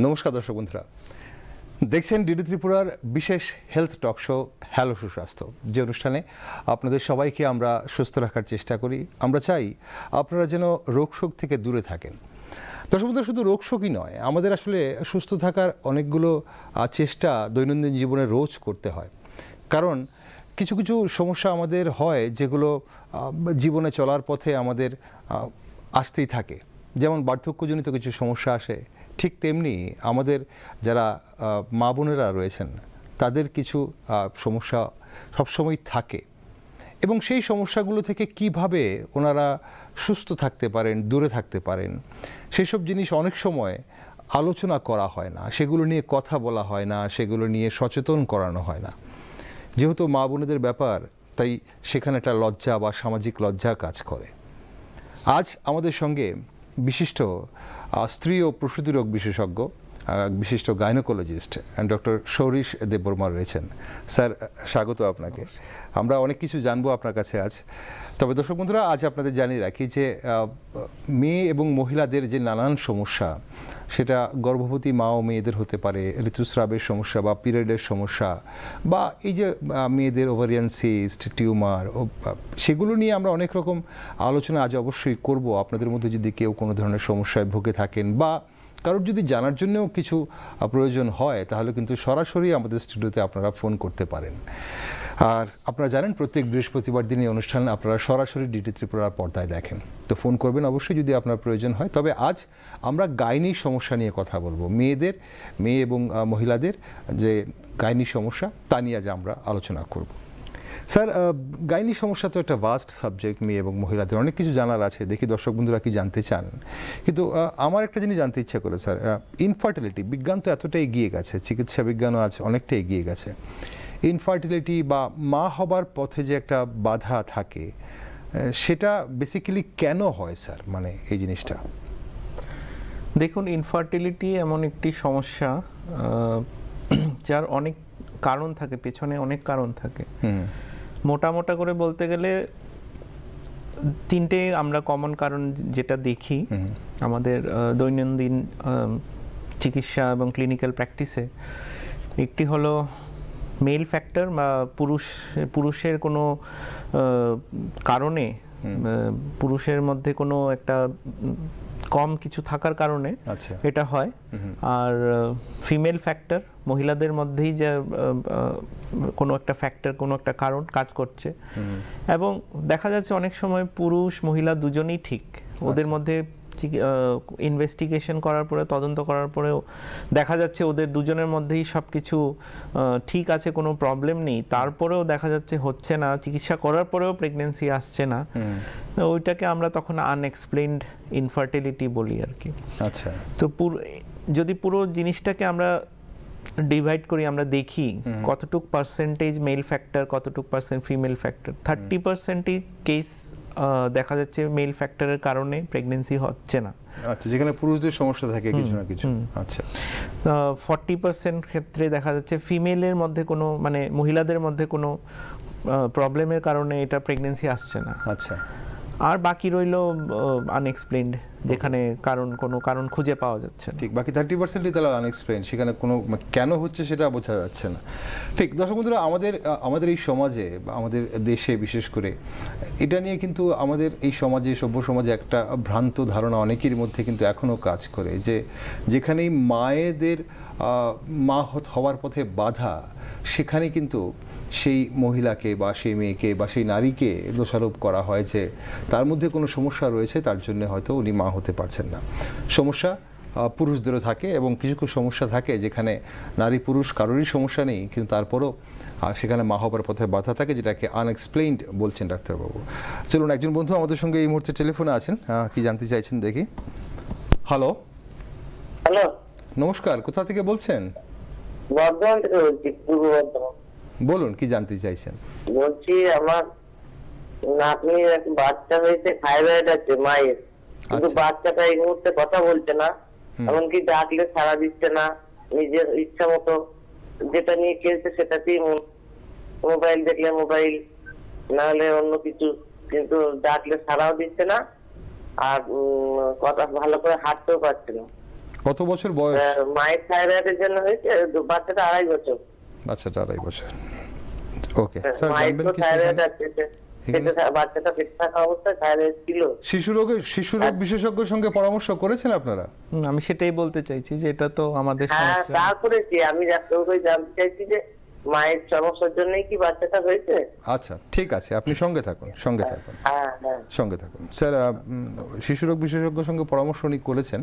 নমস্কার দর্শক বন্ধুরা, দেখছেন ডিডি ত্রিপুরার বিশেষ হেলথ টক শো হ্যালো সুস্বাস্থ্য, যে অনুষ্ঠানে আপনাদের সবাইকে আমরা সুস্থ রাখার চেষ্টা করি। আমরা চাই আপনারা যেন রোগশোক থেকে দূরে থাকেন। দর্শক বন্ধুরা, শুধু রোগশোকই নয়, আমাদের আসলে সুস্থ থাকার অনেকগুলো চেষ্টা দৈনন্দিন জীবনে রোজ করতে হয়। কারণ কিছু কিছু সমস্যা আমাদের হয় যেগুলো জীবনে চলার পথে আমাদের আসতেই থাকে। যেমন বার্ধক্যজনিত কিছু সমস্যা আসে, ঠিক তেমনি আমাদের যারা মা বোনেরা রয়েছেন তাদের কিছু সমস্যা সবসময় থাকে, এবং সেই সমস্যাগুলো থেকে কিভাবে ওনারা সুস্থ থাকতে পারেন, দূরে থাকতে পারেন, সেসব জিনিস অনেক সময় আলোচনা করা হয় না, সেগুলো নিয়ে কথা বলা হয় না, সেগুলো নিয়ে সচেতন করানো হয় না। যেহেতু মা বোনেদের ব্যাপার, তাই সেখানে একটা লজ্জা বা সামাজিক লজ্জা কাজ করে। আজ আমাদের সঙ্গে বিশিষ্ট স্ত্রী ও প্রসূতি রোগ বিশেষজ্ঞ, বিশিষ্ট গাইনোকোলজিস্ট ডক্টর সৌরিশ দেববর্মা রয়েছেন। স্যার, স্বাগত আপনাকে। আমরা অনেক কিছু জানবো আপনার কাছে আজ। তবে দর্শক বন্ধুরা, আজ আপনাদের জানিয়ে রাখি যে মেয়ে এবং মহিলাদের যে নানান সমস্যা, সেটা গর্ভবতী মা ও মেয়েদের হতে পারে, ঋতুস্রাবের সমস্যা বা পিরিয়ডের সমস্যা, বা এই যে মেয়েদের ওভারিয়ান সিস্ট, টিউমার, সেগুলো নিয়ে আমরা অনেক রকম আলোচনা আজ অবশ্যই করব। আপনাদের মধ্যে যদি কেউ কোনো ধরনের সমস্যায় ভুগে থাকেন বা কারোর যদি জানার জন্যও কিছু প্রয়োজন হয়, তাহলে কিন্তু সরাসরি আমাদের স্টুডিওতে আপনারা ফোন করতে পারেন। আর আপনারা জানেন, প্রত্যেক বৃহস্পতিবার দিন এই অনুষ্ঠান আপনারা সরাসরি ডিডি ত্রিপুরার পর্দায় দেখেন, তো ফোন করবেন অবশ্যই যদি আপনার প্রয়োজন হয়। তবে আজ আমরা গাইনি সমস্যা নিয়ে কথা বলবো, মেয়ে এবং মহিলাদের যে গাইনি সমস্যা, তা নিয়ে আজ আমরা আলোচনা করব। স্যার, গাইনি সমস্যা তো একটা ভাস্ট সাবজেক্ট, মেয়ে এবং মহিলাদের অনেক কিছু জানার আছে। দেখি দর্শক বন্ধুরা কি জানতে চান। কিন্তু আমার একটা জিনিস জানতে ইচ্ছা করে স্যার, ইনফার্টিলিটি, বিজ্ঞান তো এতটাই এগিয়ে গেছে, চিকিৎসা বিজ্ঞানও আজ অনেকটা এগিয়ে গেছে। ইনফার্টিলিটি বা মা হবার পথে যে একটা বাধা থাকে, সেটা বেসিক্যালি কেন হয় স্যার, মানে এই জিনিসটা? দেখুন, ইনফার্টিলিটি এমন একটি সমস্যা যার অনেক কারণ থাকে, পেছনে অনেক কারণ থাকে। মোটা করে বলতে গেলে তিনটে আমরা কমন কারণ যেটা দেখি আমাদের দৈনন্দিন চিকিৎসা এবং ক্লিনিক্যাল প্র্যাকটিসে। একটি হলো মেল ফ্যাক্টর বা পুরুষের কোনো কারণে, পুরুষের মধ্যে কোনো একটা কম কিছু থাকার কারণে এটা হয়। আর ফিমেল ফ্যাক্টর, মহিলাদের মধ্যেই যে কোনো একটা ফ্যাক্টর, কোনো একটা কারণ কাজ করছে। এবং দেখা যাচ্ছে অনেক সময় পুরুষ মহিলা দুজনেই ঠিক, ওদের মধ্যে ইনভেস্টিগেশন করার পরে, তদন্ত করার পরেও দেখা যাচ্ছে ওদের দুজনের মধ্যেই সব কিছু ঠিক আছে, কোনো প্রবলেম নেই, তারপরেও দেখা যাচ্ছে হচ্ছে না, চিকিৎসা করার পরেও প্রেগনেন্সি আসছে না। ওইটাকে আমরা তখন আনএক্সপ্লেইনড ইনফার্টিলিটি বলি আর কি। আচ্ছা, তো যদি পুরো জিনিসটাকে আমরা ডিভাইড করি, আমরা দেখি কতটুক পার্সেন্টেজ মেল ফ্যাক্টর, কতটুক পার্সেন্ট ফিমেল ফ্যাক্টর। 30%ই কেস দেখা যাচ্ছে মেল ফ্যাক্টরের কারণে প্রেগনেন্সি হচ্ছে না। আচ্ছা, যেখানে পুরুষদের সমস্যা থাকে কিছু না কিছু। আচ্ছা, 40% ক্ষেত্রে দেখা যাচ্ছে ফিমেলের মধ্যে কোনো, মানে মহিলাদের মধ্যে কোনো প্রবলেমের কারণে এটা প্রেগনেন্সি আসছে না। আচ্ছা, আর বাকি রইল আনএক্সপ্লেইনড, যেখানে কোনো কারণ খুঁজে পাওয়া যাচ্ছে না। ঠিক, বাকি 30%ই তাহলে আনএক্সপ্লেইনড, সেখানে কোনো কেন হচ্ছে সেটা বোঝা যাচ্ছে না। ঠিক, দর্শক বন্ধুরা, আমাদের এই সমাজে, আমাদের দেশে বিশেষ করে এটা নিয়ে কিন্তু আমাদের এই সমাজে, সভ্য সমাজে একটা ভ্রান্ত ধারণা অনেকের মধ্যে কিন্তু এখনও কাজ করে, যে যেখানেই মায়েদের মা হওয়ার পথে বাধা, সেখানে কিন্তু সেই মহিলাকে বা সেই মেয়েকে বা সেই নারীকে দোষারোপ করা হয় যে তার মধ্যে কোনো সমস্যা রয়েছে, তার জন্য হয়তো উনি মা হতে পারছেন না। সমস্যা পুরুষদেরও থাকে, এবং কিছু কিছু সমস্যা থাকে যেখানে নারী পুরুষ কারোরই সমস্যা নেই, কিন্তু তারপরও সেখানে মা হবার পথে বাধা থাকে, যেটাকে আনএক্সপ্লেইনড বলছেন ডাক্তারবাবু। চলুন, একজন বন্ধু আমাদের সঙ্গে এই মুহূর্তে টেলিফোনে আছেন, কি জানতে চাইছেন দেখি। হ্যালো, নমস্কার, কোথা থেকে বলছেন? বর্ধমান থেকে বলছি, পূর্ব বর্ধমান। বলুন, কি জানতে চাইছেন? বলছি, আমার নাতনির এক বাচ্চা হয়েছে, থাইরয়েড আছে মায়ের, কিন্তু বাচ্চাটা এই মুহূর্তে কথা বলছে না, এমনকি ডাকলে সাড়া দিচ্ছে না, নিজের ইচ্ছা মতো যেটা নিয়ে খেলছে সেটাতেই, মোবাইল দেখলে মোবাইল, না হলে অন্য কিছু, কিন্তু ডাকলে সাড়াও দিচ্ছে না, আর কথা ভালো করে হাঁটতেও পারছে না। কত বছর বয়স? মায়ের থাইরয়েডের জন্য হয়েছে, বাচ্চাটা 2.5 বছর। বাচ্চাটা 2.5 বছর। ওকে স্যার, মায়ের জানবেন তো কি থাইরয়েড আছে, বাচ্চাটা পেটে থাকা অবস্থায় থাইরয়েড ছিল। শিশু রোগ বিশেষজ্ঞের সঙ্গে পরামর্শ করেছেন আপনারা? আমি সেটাই বলতে চাইছি যে এটা তো আমাদের হ্যাঁ, সমস্যা। তা করেছি। আমি ডাক্তারবাবুকে জানতে চাইছি যে মায়ের সমস্যার জন্যই কি বাচ্চাটা হয়েছে। আচ্ছা, ঠিক আছে, আপনি সঙ্গে থাকুন। হ্যাঁ হ্যাঁ, সঙ্গে থাকুন স্যার। শিশু রোগ বিশেষজ্ঞের সঙ্গে পরামর্শ উনি করেছেন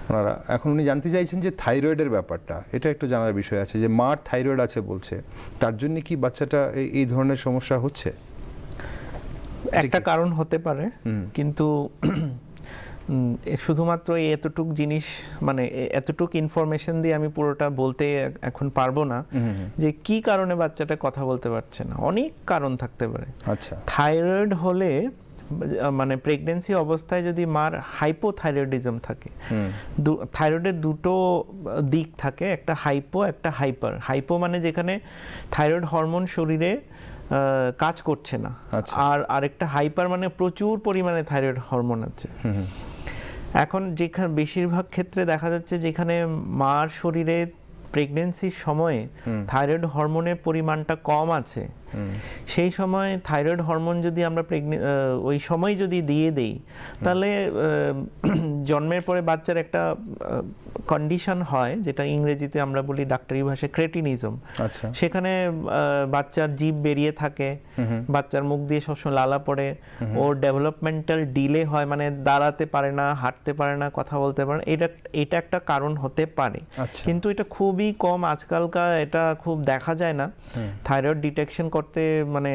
ওনারা। এখন উনি জানতে চাইছেন যে থাইরয়েডের ব্যাপারটা, এটা একটু জানার বিষয় আছে যে মার থাইরয়েড আছে বলছে, তার জন্য কি বাচ্চাটা এই ধরনের সমস্যা হচ্ছে? একটা কারণ হতে পারে, কিন্তু শুধুমাত্র এতটুক জিনিস মানে এতটুক ইনফরমেশন দিয়ে আমি পুরোটা বলতে এখন পারবো না যে কি কারণে বাচ্চাটা কথা বলতে পারছে না। অনেক কারণ থাকতে পারে। আচ্ছা, থাইরয়েড হলে মানে প্রেগন্যান্সি অবস্থায় যদি মার হাইপোথাইরয়েডিজম থাকে, থাইরয়েডের দুটো দিক থাকে, একটা হাইপো একটা হাইপার। হাইপো মানে যেখানে থাইরয়েড হরমোন শরীরে কাজ করছে না, আর আরেকটা হাইপার মানে প্রচুর পরিমাণে থাইরয়েড হরমোন আছে। এখন যেখানে বেশিরভাগ ক্ষেত্রে দেখা যাচ্ছে যেখানে মার শরীরে প্রেগন্যান্সির সময়ে থাইরয়েড হরমোনের পরিমাণটা কম আছে, সেই সময় থাইরয়েড হরমোন যদি আমরা ওই সময় যদি দিয়ে দেই, তাহলে জন্মের পরে বাচ্চার একটা কন্ডিশন হয় যেটা ইংরেজিতে আমরা বলি ডাক্তারি ভাষায় ক্রেটিনিজম। সেখানে বাচ্চার জিভ বেরিয়ে থাকে, বাচ্চার মুখ দিয়ে সবসময় লালা পড়ে, ওর ডেভেলপমেন্টাল ডিলে হয়, মানে দাঁড়াতে পারে না, হাঁটতে পারে না, কথা বলতে পারে না। এটা একটা কারণ হতে পারে, কিন্তু এটা খুবই কম। আজকালকার এটা খুব দেখা যায় না। থাইরয়েড ডিটেকশন করতে, মানে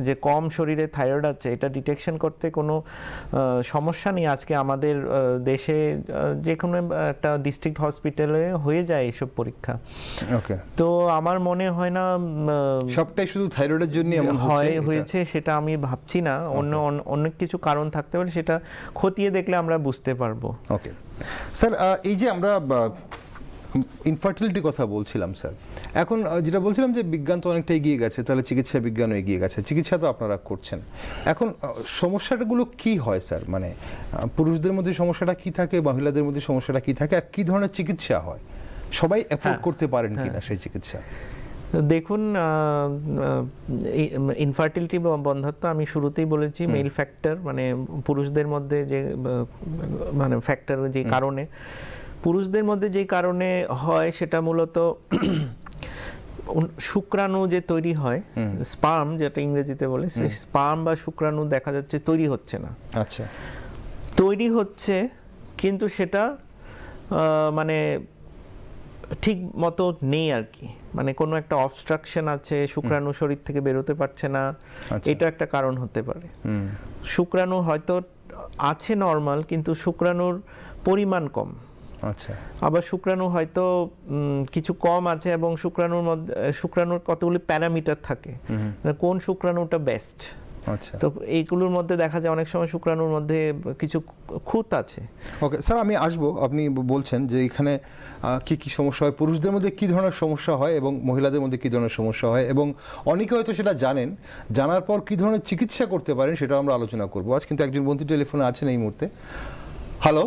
যে কম শরীরে থাইরয়েড আছে এটা ডিটেকশন করতে কোনো সমস্যা নেই। আজকে আমাদের দেশে যে কোনো একটা ডিস্ট্রিক্ট হসপিটালে হয়ে যায় এইসব পরীক্ষা। ওকে, তো আমার মনে হয় না সবটাই শুধু থাইরয়েডের জন্য হয়েছে সেটা আমি ভাবছি না। অনেক কিছু কারণ থাকতে পারে, সেটা খতিয়ে দেখলে আমরা বুঝতে পারবো। ওকে স্যার, এই যে আমরা ইনফার্টিলিটি কথা বলছিলাম স্যার, এখন যেটা বলছিলাম যে বিজ্ঞান তো অনেকটা এগিয়ে গেছে, তাহলে চিকিৎসা বিজ্ঞানও এগিয়ে গেছে, চিকিৎসা তো আপনারা করছেন। এখন সমস্যাগুলো কি হয় স্যার? মানে পুরুষদের মধ্যে সমস্যাটা কি থাকে, মহিলাদের মধ্যে সমস্যাটা কি থাকে, আর কি ধরনের চিকিৎসা হয়? সবাই অ্যাফোর্ড করতে পারেন কিনা সেই চিকিৎসা? দেখুন, ইনফার্টিলিটি বা বন্ধ্যাত্ব আমি শুরুতেই বলেছি মেল ফ্যাক্টর, মানে পুরুষদের মধ্যে যে মানে ফ্যাক্টর, যে কারণে পুরুষদের মধ্যে যে কারণে হয় সেটা মূলত শুক্রাণু যে তৈরি হয়, স্পার্ম যেটা ইংরেজিতে বলে, সেই স্পার্ম বা শুক্রাণু দেখা যাচ্ছে তৈরি হচ্ছে না। আচ্ছা, তৈরি হচ্ছে কিন্তু সেটা মানে ঠিক মতো নেই আর কি, মানে কোনো একটা অবস্ট্রাকশন আছে, শুক্রাণু শরীর থেকে বেরোতে পারছে না। এটা একটা কারণ হতে পারে। শুক্রাণু হয়তো আছে নর্মাল, কিন্তু শুক্রাণুর পরিমাণ কম। আচ্ছা, আবার শুক্রাণু হয়তো কিছু কম আছে, এবং শুক্রাণুর কতগুলি প্যারামিটার থাকে, কোন শুক্রাণুটা বেস্ট। আচ্ছা, তো এইগুলোর মধ্যে দেখা যায় অনেক সময় শুক্রাণুর মধ্যে কিছু খুঁত আছে। ওকে স্যার, আমি আসবো। আপনি বলছেন যে এখানে কি কি সমস্যা হয়, পুরুষদের মধ্যে কি ধরনের সমস্যা হয় এবং মহিলাদের মধ্যে কি ধরনের সমস্যা হয়, এবং অনেকে হয়তো সেটা জানেন, জানার পর কি ধরনের চিকিৎসা করতে পারেন সেটাও আমরা আলোচনা করবো আজ। কিন্তু একজন বন্ধু টেলিফোনে আছেন এই মুহূর্তে। হ্যালো,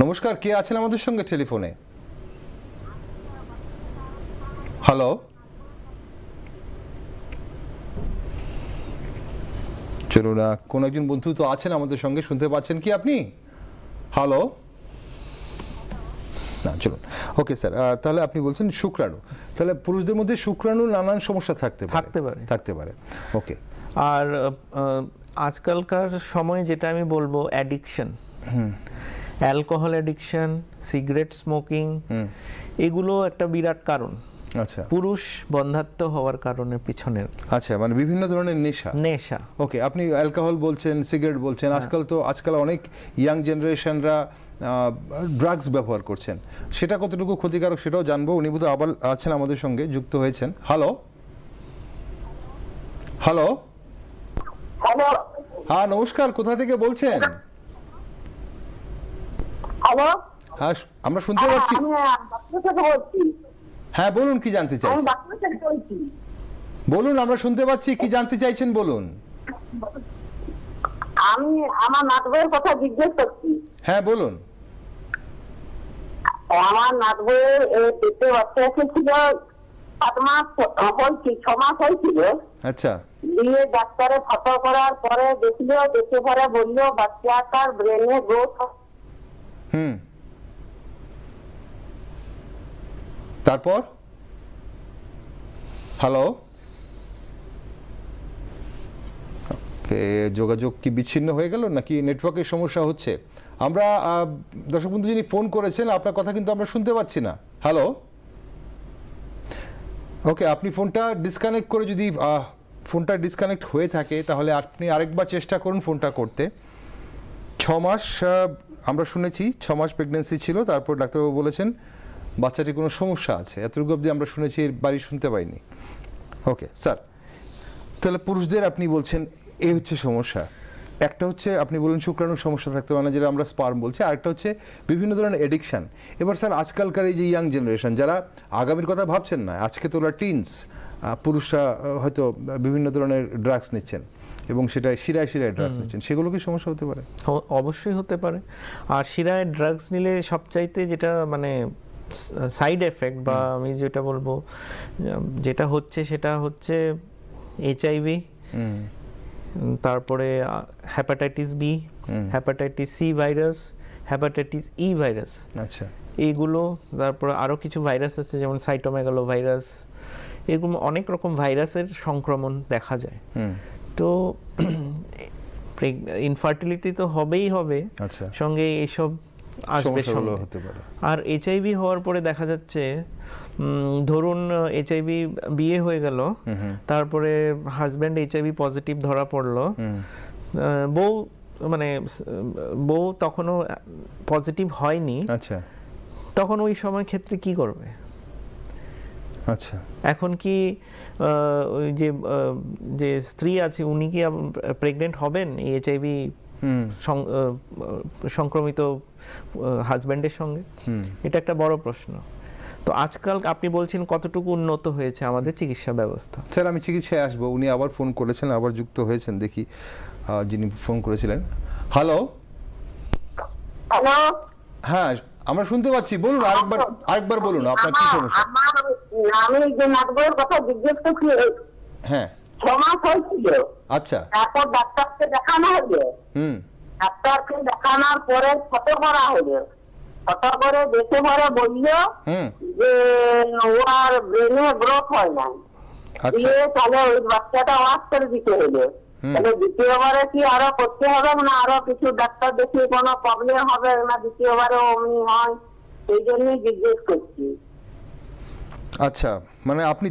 নমস্কার, কে আছেন আমাদের সঙ্গে টেলিফোনে? হ্যালো, চলুন, কোন একজন বন্ধু তো আছেন আমাদের সঙ্গে, শুনতে পাচ্ছেন কি আপনি? হ্যালো, না, চলুন। ওকে স্যার, তাহলে আপনি বলছেন শুক্রাণু, তাহলে পুরুষদের মধ্যে শুক্রাণু নানান সমস্যা থাকতে পারে। ওকে, আর আজকালকার সময় যেটা আমি বলবো addiction, alcohol addiction, cigarette smoking, এগুলো একটা বিরাট কারণ। আচ্ছা, পুরুষ বন্ধ্যাত্ব হওয়ার কারণের পিছনের। আচ্ছা, মানে বিভিন্ন ধরনের নেশা। ওকে, আপনি অ্যালকোহল বলছেন, সিগারেট বলছেন, আজকাল অনেক ইয়াং জেনারেশনরা ড্রাগস ব্যবহার করছেন, সেটা কতটুকু ক্ষতিকারক সেটাও জানবো। উনি বোধহয় আবার আছেন আমাদের সঙ্গে, যুক্ত হয়েছেন। হ্যালো, হ্যালো, হ্যাঁ নমস্কার, কোথা থেকে বলছেন? হ্যালো, হ্যাঁ, আমরা শুনতে পাচ্ছি। হ্যাঁ বলুন, কি জানতে চাইছেন বলুন, আমরা শুনতে পাচ্ছি, কি জানতে চাইছেন বলুন। আমি আমার নাতবের কথা জিজ্ঞেস করছি। হ্যাঁ বলুন। আমার নাতবউয়ের পেটে বাচ্চা এসেছিল 7 মাস হয়েছিল, 6 মাস হয়েছিল। আচ্ছা দিয়ে ডাক্তারে ফটো করার পরে দেখলো, দেখে পরে বললো বাচ্চাটার ব্রেনে গ্রোথ। তারপর হ্যালো, যোগাযোগ কি বিচ্ছিন্ন হয়ে গেল নাকি নেটওয়ার্কের সমস্যা হচ্ছে? আমরা দর্শক বন্ধু যিনি ফোন করেছেন আপনার কথা কিন্তু আমরা শুনতে পাচ্ছি না। হ্যালো, ওকে, আপনি ফোনটা ডিসকানেক্ট করে, যদি ফোনটা ডিসকানেক্ট হয়ে থাকে তাহলে আপনি আরেকবার চেষ্টা করুন ফোনটা করতে। 6 মাস আমরা শুনেছি, 6 মাস প্রেগনেন্সি ছিল, তারপর ডাক্তারবাবু বলেছেন বাচ্চাটির কোনো সমস্যা আছে, এতটুকু অবধি আমরা শুনেছি, এর বাড়ি শুনতে পাইনি। ওকে স্যার, তাহলে পুরুষদের আপনি বলছেন এই হচ্ছে সমস্যা। একটা হচ্ছে আপনি বলেন শুক্রাণুর সমস্যা থাকতে পারে, যেটা আমরা স্পার্ম বলছি, আরেকটা হচ্ছে বিভিন্ন ধরনের এডিকশান। এবার স্যার আজকালকার এই যে ইয়াং জেনারেশন যারা আগামীর কথা ভাবছেন না, আজকে তো ওরা টিনস, পুরুষরা হয়তো বিভিন্ন ধরনের ড্রাগস নিচ্ছেন এবং সেটা শিরায় শিরায় ড্রাগস নিচ্ছেন, সেগুলো কি সমস্যা হতে পারে? অবশ্যই হতে পারে। আর শিরায় ড্রাগস নিলে সবচাইতে যেটা মানে সাইড এফেক্ট বা আমি যেটা বলবো যেটা হচ্ছে সেটা হচ্ছে HIV, তারপরে hepatitis B, hepatitis C virus, hepatitis E virus, আচ্ছা এইগুলো। তারপরে আরও কিছু ভাইরাস আছে যেমন সাইটোমেগালো ভাইরাস, এরকম অনেক রকম ভাইরাসের সংক্রমণ দেখা যায়। তো ইনফার্টিলিটি তো হবেই হবে, সঙ্গে এইসব আসবে সঙ্গে। আর HIV হওয়ার পরে দেখা যাচ্ছে ধরুন HIV বিয়ে হয়ে গেল, তারপরে হাজব্যান্ড HIV পজিটিভ ধরা পড়লো, বউ তখনও পজিটিভ হয়নি, আচ্ছা, তখন ওই সময় ক্ষেত্রে কি করবে? আচ্ছা, এখন কি ওই যে স্ত্রী আছে উনি কি প্রেগনেন্ট হবেন এই HIV সংক্রমিত হাজব্যান্ডের সঙ্গে? এটা একটা বড় প্রশ্ন। তো আজকাল আপনি বলছেন কতটুকু উন্নত হয়েছে আমাদের চিকিৎসা ব্যবস্থা। স্যার আমি চিকিৎসায় আসবো, উনি আবার ফোন করেছেন, আবার যুক্ত হয়েছেন, দেখি যিনি ফোন করেছিলেন। হ্যালো, হ্যালো, হ্যাঁ আমরা শুনতে পাচ্ছি, বলুন, আরেকবার বলুন আপনার কি সমস্যা। আমি যে নাটকের কথা জিজ্ঞেস করছি, হ্যাঁ 6 মাস হয়েছিল। আচ্ছা, তারপর ডাক্তারকে দেখানো হলো, ডাক্তারকে দেখানোর পরে ফটো করা হলো, ফটো করে দেখে পরে বললো যে ওর ব্রেনে গ্রোথ হয় না, দিয়ে তাহলে ওই বাচ্চাটা ওয়াশ করে দিতে হলো। তাহলে দ্বিতীয়বারে কি আরো করতে হবে না আরো কিছু ডাক্তার দেখিয়ে কোনো প্রবলেম হবে না, দ্বিতীয়বারে অমনি হয়, সেই জন্যই জিজ্ঞেস করছি। আচ্ছা, মানে আপনি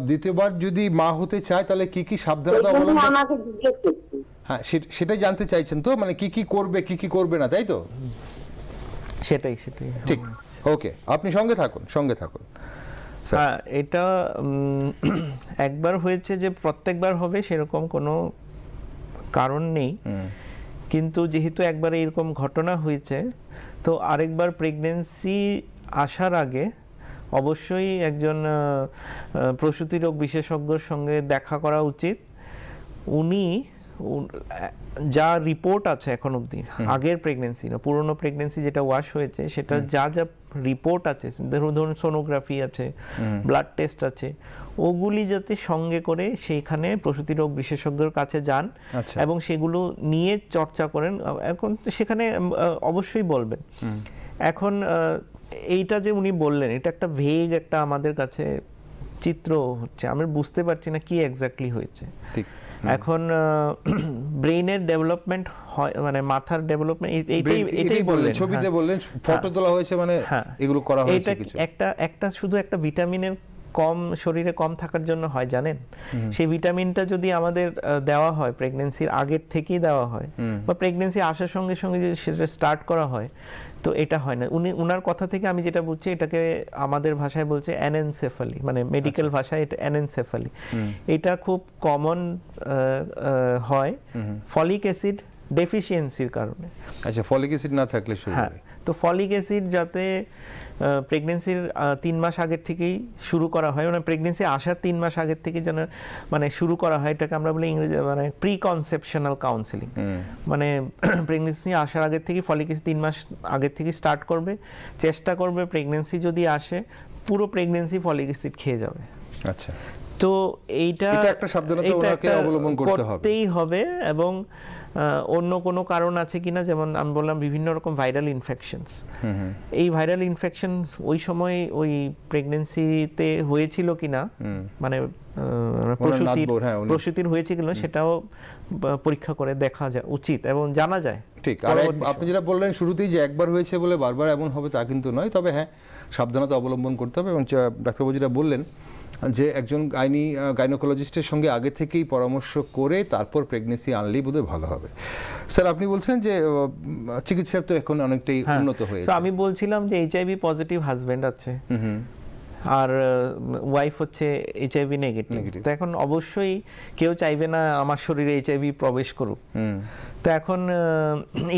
দ্বিতীয়বার যদি মা হতে চায় তাহলে কি কি সাবধানতা অবলম্বন, আমাকে জিজ্ঞেস করছি। হ্যাঁ সেটাই জানতে চাইছেন তো, মানে কি কি করবে কি কি করবে না, তাই তো? সেটাই ঠিক, ওকে, আপনি সঙ্গে থাকুন। হ্যাঁ, এটা একবার হয়েছে যে প্রত্যেকবার হবে সেরকম কোনো কারণ নেই, কিন্তু যেহেতু একবার এরকম ঘটনা হয়েছে তো আরেকবার প্রেগনেন্সি আসার আগে অবশ্যই একজন প্রসূতি রোগ বিশেষজ্ঞর সঙ্গে দেখা করা উচিত। উনি যা রিপোর্ট আছে এখন অবধি, আগের প্রেগনেন্সি না, পুরনো প্রেগনেন্সি যেটা ওয়াশ হয়েছে সেটা যা রিপোর্ট আছে, ধরুন সোনোগ্রাফি আছে, ব্লাড টেস্ট আছে, ওগুলি যাতে সঙ্গে করে সেইখানে প্রসূতি রোগ বিশেষজ্ঞের কাছে যান এবং সেগুলো নিয়ে চর্চা করেন। এখন সেখানে অবশ্যই বলবেন। এখন এইটা যে উনি বললেন এটা একটা ভেগ একটা আমাদের কাছে চিত্র হচ্ছে, আমরা বুঝতে পারছি না কি এক্স্যাক্টলি হয়েছে। এখন ব্রেইনের ডেভেলপমেন্ট হয়, মানে মাথার ডেভেলপমেন্ট, এটাই বললেন, ছবিতে বললেন, ফটো তোলা হয়েছে, মানে এগুলো করা হয়েছে কিছু। একটা শুধু একটা ভিটামিনের কম শরীরে কম থাকার জন্য হয় জানেন, সেই ভিটামিনটা যদি আমাদের দেওয়া হয় প্রেগনেন্সির আগের থেকেই দেওয়া হয় বা প্রেগনেন্সি আসার সঙ্গে সঙ্গে যদি সেটা স্টার্ট করা হয় তো এটা হয় না। উনার কথা থেকে আমি যেটা বুঝছি এটাকে আমাদের ভাষায় বলছে অ্যানেনসেফালি, মানে মেডিকেল ভাষায় এটা অ্যানেনসেফালি। এটা খুব কমন হয় ফলিক অ্যাসিড ডেফিসিয়েন্সির কারণে। আচ্ছা, ফলিক অ্যাসিড না থাকলে শুরু হয়। তো ফলিক অ্যাসিড যাতে প্রেগনেন্সির 3 মাস আগের থেকেই শুরু করা হয়, মানে প্রেগনেন্সি আসার 3 মাস আগের থেকে যেন মানে শুরু করা হয়, এটাকে আমরা বলি ইংরেজি মানে প্রি কনসেপশনাল কাউন্সেলিং। মানে প্রেগনেন্সি আসার আগের থেকে ফলিক অ্যাসিড 3 মাস আগের থেকে স্টার্ট করবে, চেষ্টা করবে প্রেগনেন্সি যদি আসে পুরো প্রেগনেন্সি ফলিক অ্যাসিড খেয়ে যাবে। আচ্ছা, তো এইটা একটা সাবধানতা ওনাকে অবলম্বন করতেই হবে। এবং অন্য কোনো কারণ আছে কিনা, যেমন আমি বললাম বিভিন্ন রকম ভাইরাল ইনফেকশনস, এই ভাইরাল ইনফেকশন ওই সময় ওই প্রেগনেন্সিতে হয়েছিল কিনা, মানে প্রসূতির হয়েছে কিনা সেটাও পরীক্ষা করে দেখা যায় উচিত এবং জানা যায়। ঠিক, আর আপনি যেটা বললেন শুরুতেই যে একবার হয়েছে বলে বারবার এমন হবে তা কিন্তু নয়, তবে হ্যাঁ সাবধানতা অবলম্বন করতে হবে। এবং ডাক্তারবাবু যেটা বললেন যে একজন গাইনোকোলজিস্টের সঙ্গে আগে থেকেই পরামর্শ করে তারপর প্রেগনেন্সি আনলেই বোধহয় ভালো হবে। স্যার আপনি বলছেন যে চিকিৎসা তো এখন অনেকটাই উন্নত হয়েছে। আমি বলছিলাম যে এইচআইভি পজিটিভ হাজবেন্ড আছে আর ওয়াইফ হচ্ছে এইচআইভি নেগেটিভ, তো এখন অবশ্যই কেউ চাইবে না আমার শরীরে এইচআইভি প্রবেশ করুক। তো এখন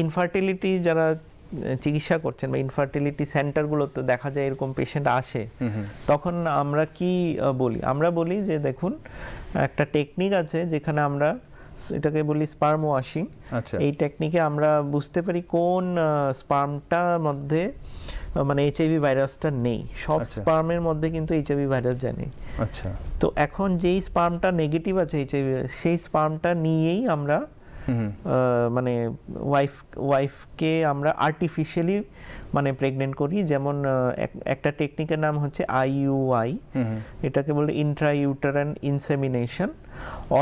ইনফার্টিলিটি যারা চিকিৎসা করছেন বা ইনফার্টিলিটি সেন্টারগুলোতে দেখা যায় এরকম পেশেন্ট আসে, তখন আমরা কি বলি? আমরা বলি যে দেখুন একটা টেকনিক আছে যেখানে আমরা এটাকে বলি স্পার্ম ওয়াশিং। এই টেকনিকে আমরা বুঝতে পারি কোন স্পার্মটার মধ্যে মানে এইচআইভি ভাইরাসটা নেই। সব স্পার্মের মধ্যে কিন্তু এইচআইভি ভাইরাস জানি। আচ্ছা, তো এখন যেই স্পার্মটা নেগেটিভ আছে এইচআইভি, সেই স্পার্মটা নিয়েই আমরা মানে ওয়াইফকে আমরা আর্টিফিশিয়ালি মানে প্রেগনেন্ট করি। যেমন একটা টেকনিকের নাম হচ্ছে আইইউআই, এটাকে বলে ইন্ট্রাইউটেরাইন ইনসেমিনেশন।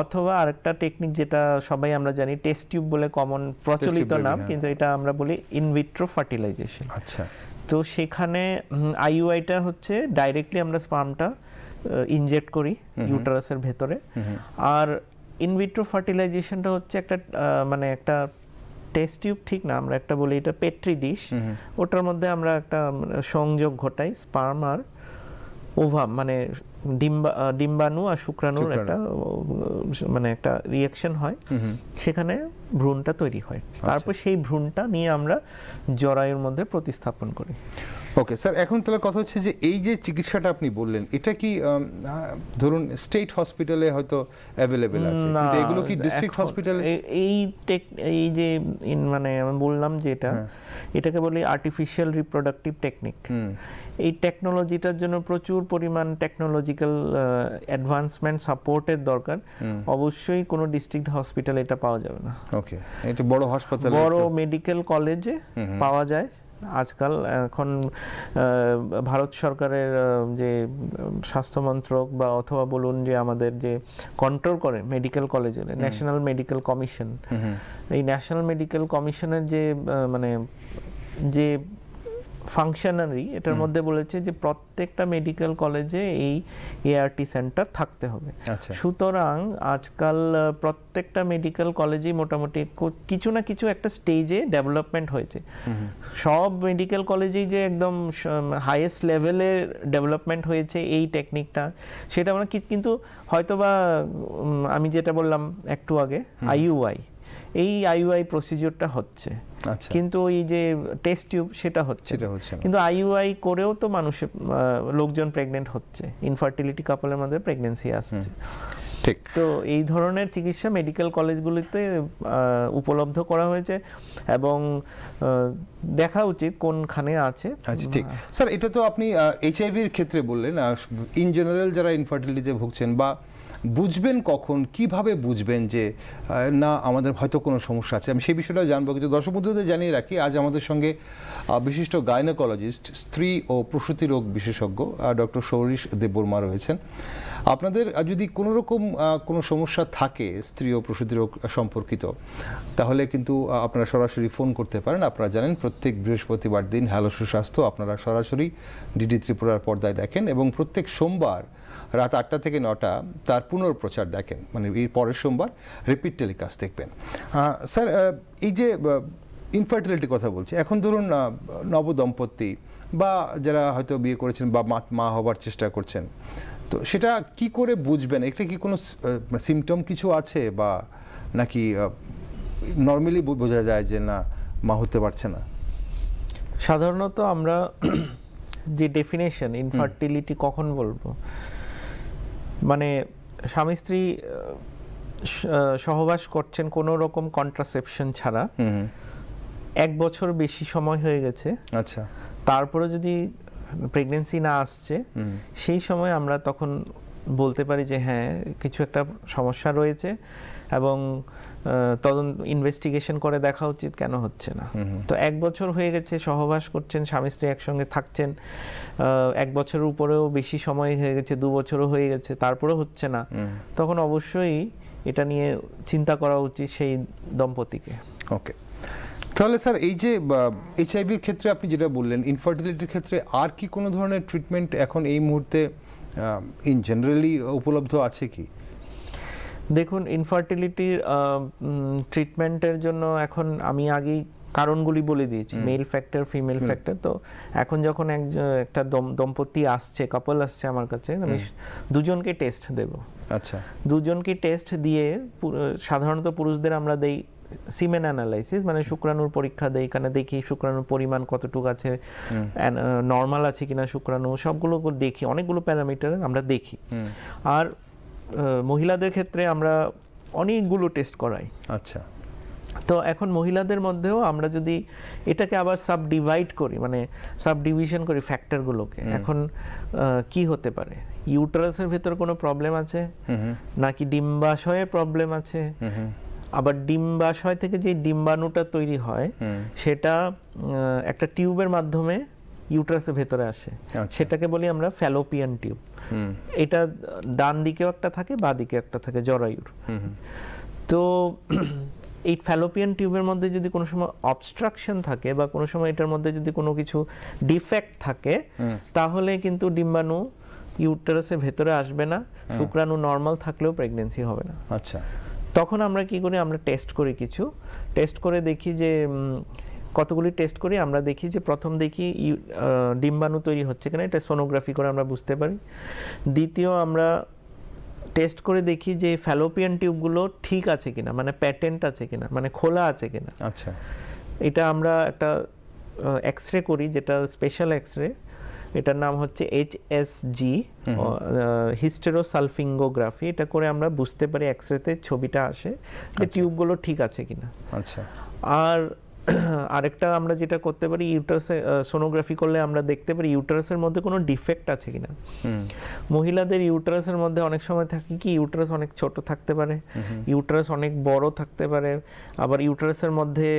অথবা আরেকটা টেকনিক যেটা সবাই আমরা জানি টেস্ট টিউব বলে কমন প্রচলিত নাম, কিন্তু এটা আমরা বলি ইনভিট্রো ফার্টিলাইজেশন। আচ্ছা, তো সেখানে আইইউআইটা হচ্ছে ডাইরেক্টলি আমরা স্পার্মটা ইনজেক্ট করি ইউটারাসের ভেতরে, আর ইনভিট্রো ফার্টিলাইজেশনটা হচ্ছে একটা মানে একটা টেস্ট টিউব ঠিক না, আমরা একটা বলি এটা পেট্রি ডিশ, ওটার মধ্যে আমরা একটা সংযোগ ঘটাই স্পার্ম আর ওভাম মানে ডিম্বাণু আর শুক্রাণুর একটা মানে একটা রিঅ্যাকশন হয়, সেখানে ভ্রূণটা তৈরি হয়। তারপর সেই ভ্রূণটা নিয়ে আমরা জরায়ুর মধ্যে প্রতিস্থাপন করি। ওকে স্যার, এখন তাহলে কথা হচ্ছে যে এই যে চিকিৎসাটা আপনি বললেন এটা কি ধরুন স্টেট হসপিটালে হয়তো অ্যাভেলেবেল আছে, কিন্তু এগুলো কি ডিস্ট্রিক্ট হসপিটালে? এই যে মানে আমি বললাম যে এটাকে বলি আর্টিফিশিয়াল রিপ্রোডাক্টিভ টেকনিক। এই টেকনোলজিটার জন্য প্রচুর পরিমাণ টেকনোলজিক্যাল অ্যাডভান্সমেন্ট সাপোর্টের দরকার। অবশ্যই কোনো ডিস্ট্রিক্ট হসপিটালে এটা পাওয়া যাবে না। ওকে, এটা বড় হাসপাতালে, বড় মেডিকেল কলেজে পাওয়া যায় আজকাল। এখন ভারত সরকারের যে স্বাস্থ্য মন্ত্রক বা অথবা বলুন যে আমাদের যে কন্ট্রোল করে মেডিকেল কলেজের ন্যাশনাল মেডিকেল কমিশন, এই ন্যাশনাল মেডিকেল কমিশনের যে মানে যে ফাংশনারি, এটার মধ্যে বলেছে যে প্রত্যেকটা মেডিকেল কলেজে এই এআরটি সেন্টার থাকতে হবে। সুতরাং আজকাল প্রত্যেকটা মেডিকেল কলেজেই মোটামুটি কিছু না কিছু একটা স্টেজে ডেভেলপমেন্ট হয়েছে। সব মেডিকেল কলেজেই যে একদম হাইয়েস্ট লেভেলের ডেভেলপমেন্ট হয়েছে এই টেকনিকটা সেটা আমরা কিন্তু হয়তোবা আমি যেটা বললাম একটু আগে আইইউআই, এই আইইউআই প্রসিডিউরটা হচ্ছে, কিন্তু ওই যে টেস্ট টিউব সেটা হচ্ছে। কিন্তু আইইউআই করেও তো মানুষের লোকজন প্রেগনেন্ট হচ্ছে, ইনফার্টিলিটি কাপলের মধ্যে প্রেগনেন্সি আসছে। ঠিক, তো এই ধরনের চিকিৎসা মেডিকেল কলেজগুলিতে উপলব্ধ করা হয়েছে এবং দেখা উচিত কোনখানে আছে। আচ্ছা, ঠিক স্যার, এটা তো আপনি এইচআইভির ক্ষেত্রে বললেন, ইন জেনারেল যারা ইনফার্টিলিটিতে ভুগছেন বা বুঝবেন কখন, কিভাবে বুঝবেন যে না আমাদের হয়তো কোনো সমস্যা আছে, আমি সেই বিষয়টাও জানবো। কিন্তু দর্শক বন্ধুদের জানিয়ে রাখি আজ আমাদের সঙ্গে বিশিষ্ট গাইনোকোলজিস্ট, স্ত্রী ও প্রসূতি রোগ বিশেষজ্ঞ ডক্টর সৌরিশ দেববর্মা রয়েছেন। আপনাদের যদি কোনো রকম কোনো সমস্যা থাকে স্ত্রী ও প্রসূতি রোগ সম্পর্কিত, তাহলে কিন্তু আপনারা সরাসরি ফোন করতে পারেন। আপনারা জানেন প্রত্যেক বৃহস্পতিবার দিন হ্যালো সুস্বাস্থ্য আপনারা সরাসরি ডিডি ত্রিপুরার পর্দায় দেখেন এবং প্রত্যেক সোমবার রাত 8টা থেকে 9টা তার পুনঃপ্রচার দেখেন, মানে এই পরের সোমবার রিপিট টেলিকাস্ট দেখবেন। স্যার, এই যে ইনফার্টিলিটির কথা বলছি, এখন ধরুন নবদম্পতি বা যারা হয়তো বিয়ে করেছেন বা মা হবার চেষ্টা করছেন, তো সেটা কি করে বুঝবেন? এটা কি কোনো সিমটম কিছু আছে বা নাকি নর্মালি বোঝা যায় যে না মা হতে পারছে না? সাধারণত আমরা যে ডেফিনেশন ইনফার্টিলিটি কখন বলবো, মানে স্বামী স্ত্রী সহবাস করছেন কোনো রকম কন্ট্রাসেপশন ছাড়া, 1 বছর বেশি সময় হয়ে গেছে, আচ্ছা, তারপরে যদি প্রেগন্যান্সি না আসছে, সেই সময় আমরা তখন বলতে পারি যে হ্যাঁ কিছু একটা সমস্যা রয়েছে এবং তদন্ত ইনভেস্টিগেশন করে দেখা উচিত কেন হচ্ছে না। তো 1 বছর হয়ে গেছে, সহবাস করছেন, স্বামী স্ত্রী একসঙ্গে থাকছেন, 1 বছরের উপরেও বেশি সময় হয়ে গেছে, 2 বছরও হয়ে গেছে, তারপরেও হচ্ছে না, তখন অবশ্যই এটা নিয়ে চিন্তা করা উচিত সেই দম্পতিকে। ওকে, তাহলে স্যার এই যে এইচআইভির ক্ষেত্রে আপনি যেটা বললেন, ইনফার্টিলিটির ক্ষেত্রে আর কি কোনো ধরনের ট্রিটমেন্ট এখন এই মুহূর্তে ইন জেনারেলি উপলব্ধ আছে কি? দেখুন, ইনফার্টিলিটির ট্রিটমেন্টের জন্য এখন আমি আগেই কারণগুলি বলে দিয়েছি, মেল ফ্যাক্টর, ফিমেল ফ্যাক্টর। তো এখন যখন একটা দম্পতি আসছে, কাপল আসছে আমার কাছে, আমি দুজনকে টেস্ট দেব। আচ্ছা, দুজনকে টেস্ট দিয়ে, সাধারণত পুরুষদের আমরা দেই সিমেন অ্যানালাইসিস, মানে শুক্রাণুর পরীক্ষা দেই, এখানে দেখি শুক্রাণুর পরিমাণ কতটুকু আছে, নর্মাল আছে কিনা শুক্রাণু, সবগুলো দেখি, অনেকগুলো প্যারামিটার আমরা দেখি। আর মহিলাদের ক্ষেত্রে আমরা অনেকগুলো টেস্ট করাই। আচ্ছা, তো এখন মহিলাদের মধ্যেও আমরা যদি এটাকে আবার সাব ডিভাইড করি, মানে সাব ডিভিশন করি ফ্যাক্টরগুলোকে, এখন কি হতে পারে? ইউটারাসের ভেতর কোনো প্রবলেম আছে, নাকি ডিম্বাশয়ে প্রবলেম আছে, আবার ডিম্বাশয় থেকে যে ডিম্বাণুটা তৈরি হয় সেটা একটা টিউবের মাধ্যমে ইউটারাসের ভেতরে আসে, সেটাকে বলি আমরা ফ্যালোপিয়ান টিউব। এটা ডান দিকেও একটা থাকে, বাঁ দিকে একটা থাকে, জরায়ুর। তো এই ফ্যালোপিয়ান টিউবের মধ্যে যদি কোনো সময় অবস্ট্রাকশন থাকে বা কোনো সময় এটার মধ্যে যদি কোনো কিছু ডিফেক্ট থাকে, তাহলে কিন্তু ডিম্বাণু ইউটারাসের ভেতরে আসবে না, শুক্রাণু নর্মাল থাকলেও প্রেগন্যান্সি হবে না। আচ্ছা, তখন আমরা কি করি? আমরা টেস্ট করি, কিছু টেস্ট করে দেখি যে কতগুলি টেস্ট করি। আমরা দেখি যে প্রথম দেখি ডিম্বাণু তৈরি হচ্ছে কিনা, এটা সোনোগ্রাফি করে আমরা বুঝতে পারি। দ্বিতীয়, আমরা টেস্ট করে দেখি যে ফ্যালোপিয়ান টিউবগুলো ঠিক আছে কিনা, মানে প্যাটেন্ট আছে কিনা, মানে খোলা আছে কিনা। আচ্ছা, এটা আমরা একটা এক্স-রে করি, যেটা স্পেশাল এক্স-রে, এটার নাম হচ্ছে HSG, হিস্টেরোসালফিঙ্গোগ্রাফি। এটা করে আমরা বুঝতে পারি, এক্স-রেতে ছবিটা আসে যে টিউবগুলো ঠিক আছে কিনা। আচ্ছা, আর আরেকটা আমরা যেটা করতে পারি, ইউটারাসে সোনোগ্রাফি করলে আমরা দেখতে পারি ইউটারাসের মধ্যে কোনো ডিফেক্ট আছে কিনা। মহিলাদের ইউটারাসের মধ্যে অনেক সময় থাকে কি, ইউটারাস অনেক ছোট থাকতে পারে, ইউটারাস অনেক বড় থাকতে পারে, আবার ইউটারাসের মধ্যে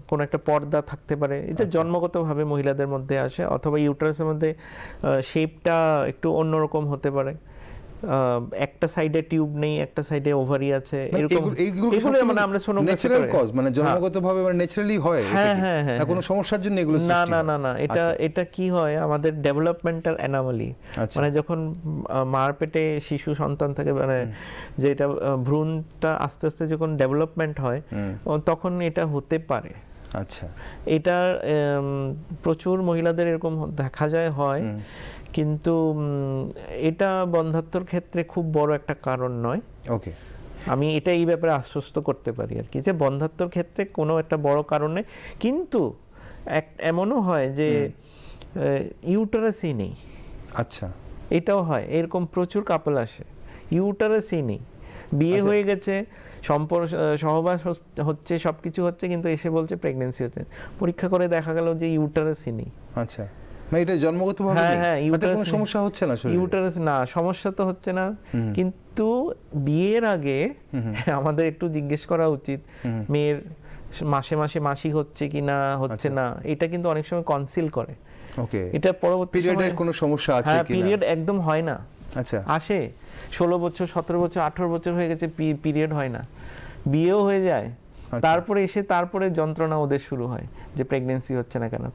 কোনো একটা পর্দা থাকতে পারে, এটা জন্মগতভাবে মহিলাদের মধ্যে আসে, অথবা ইউটারাসের মধ্যে শেপটা একটু অন্যরকম হতে পারে, একটা সাইডে টিউব নেই, একটা সাইডে ওভারি আছে, এরকম এগুলো মানে আমরা সোনোগ্রাফি ন্যাচারাল কজ, মানে জন্মগতভাবে মানে ন্যাচারালি হয়, না কোনো সমস্যার জন্য এগুলো সৃষ্টি হয়? না না, এটা কি হয়, আমাদের ডেভেলপমেন্টাল অ্যানোমালি, মানে যখন মার পেটে শিশু সন্তান থাকে, মানে যেটা ভ্রূণটা আস্তে আস্তে যখন ডেভেলপমেন্ট হয়, তখন এটা হতে পারে। আচ্ছা, এটা প্রচুর মহিলাদের এরকম দেখা যায়, হয়, কিন্তু এটা বন্ধ্যাত্বর ক্ষেত্রে খুব বড় একটা কারণ নয়। ওকে, আমি এটা এই ব্যাপারে আশ্বস্ত করতে পারি আর কি, যে বন্ধ্যাত্বর ক্ষেত্রে কোনো একটা বড় কারণ নেই। কিন্তু এমনও হয় যে ইউটারাসই নেই। আচ্ছা, এটাও হয়, এরকম প্রচুর কাপল আসে, ইউটারাসই নেই, বিয়ে হয়ে গেছে, সহবাস হচ্ছে, সবকিছু হচ্ছে, কিন্তু এসে বলছে প্রেগন্যান্সি হচ্ছে, পরীক্ষা করে দেখা গেল যে ইউটারাসই নেই। আচ্ছা, মানে এটা জন্মগতভাবে নেই? হ্যাঁ, ইউটারাস কোনো সমস্যা হচ্ছে না শরীরে? ইউটারাস না, সমস্যা তো হচ্ছে না, কিন্তু বিয়ের আগে আমাদের একটু জিজ্ঞেস করা উচিত মেয়ের মাসে মাসে মাসিক হচ্ছে কি না, হচ্ছে না, এটা কিন্তু অনেক সময় কনসিল করে। ওকে, এটা পরবর্তী পিরিয়ডের কোনো সমস্যা আছে কিনা? কিনা? পিরিয়ড একদম হয় না। আচ্ছা, আসে 16 বছর, 17 বছর, 18 বছর হয়ে গেছে, পিরিয়ড হয় না, বিয়েও হয়ে যায়, তারপরে এসে তারপরে যন্ত্রণা ওদের শুরু হয় যে প্রেগন্যান্সি হচ্ছে না কেন।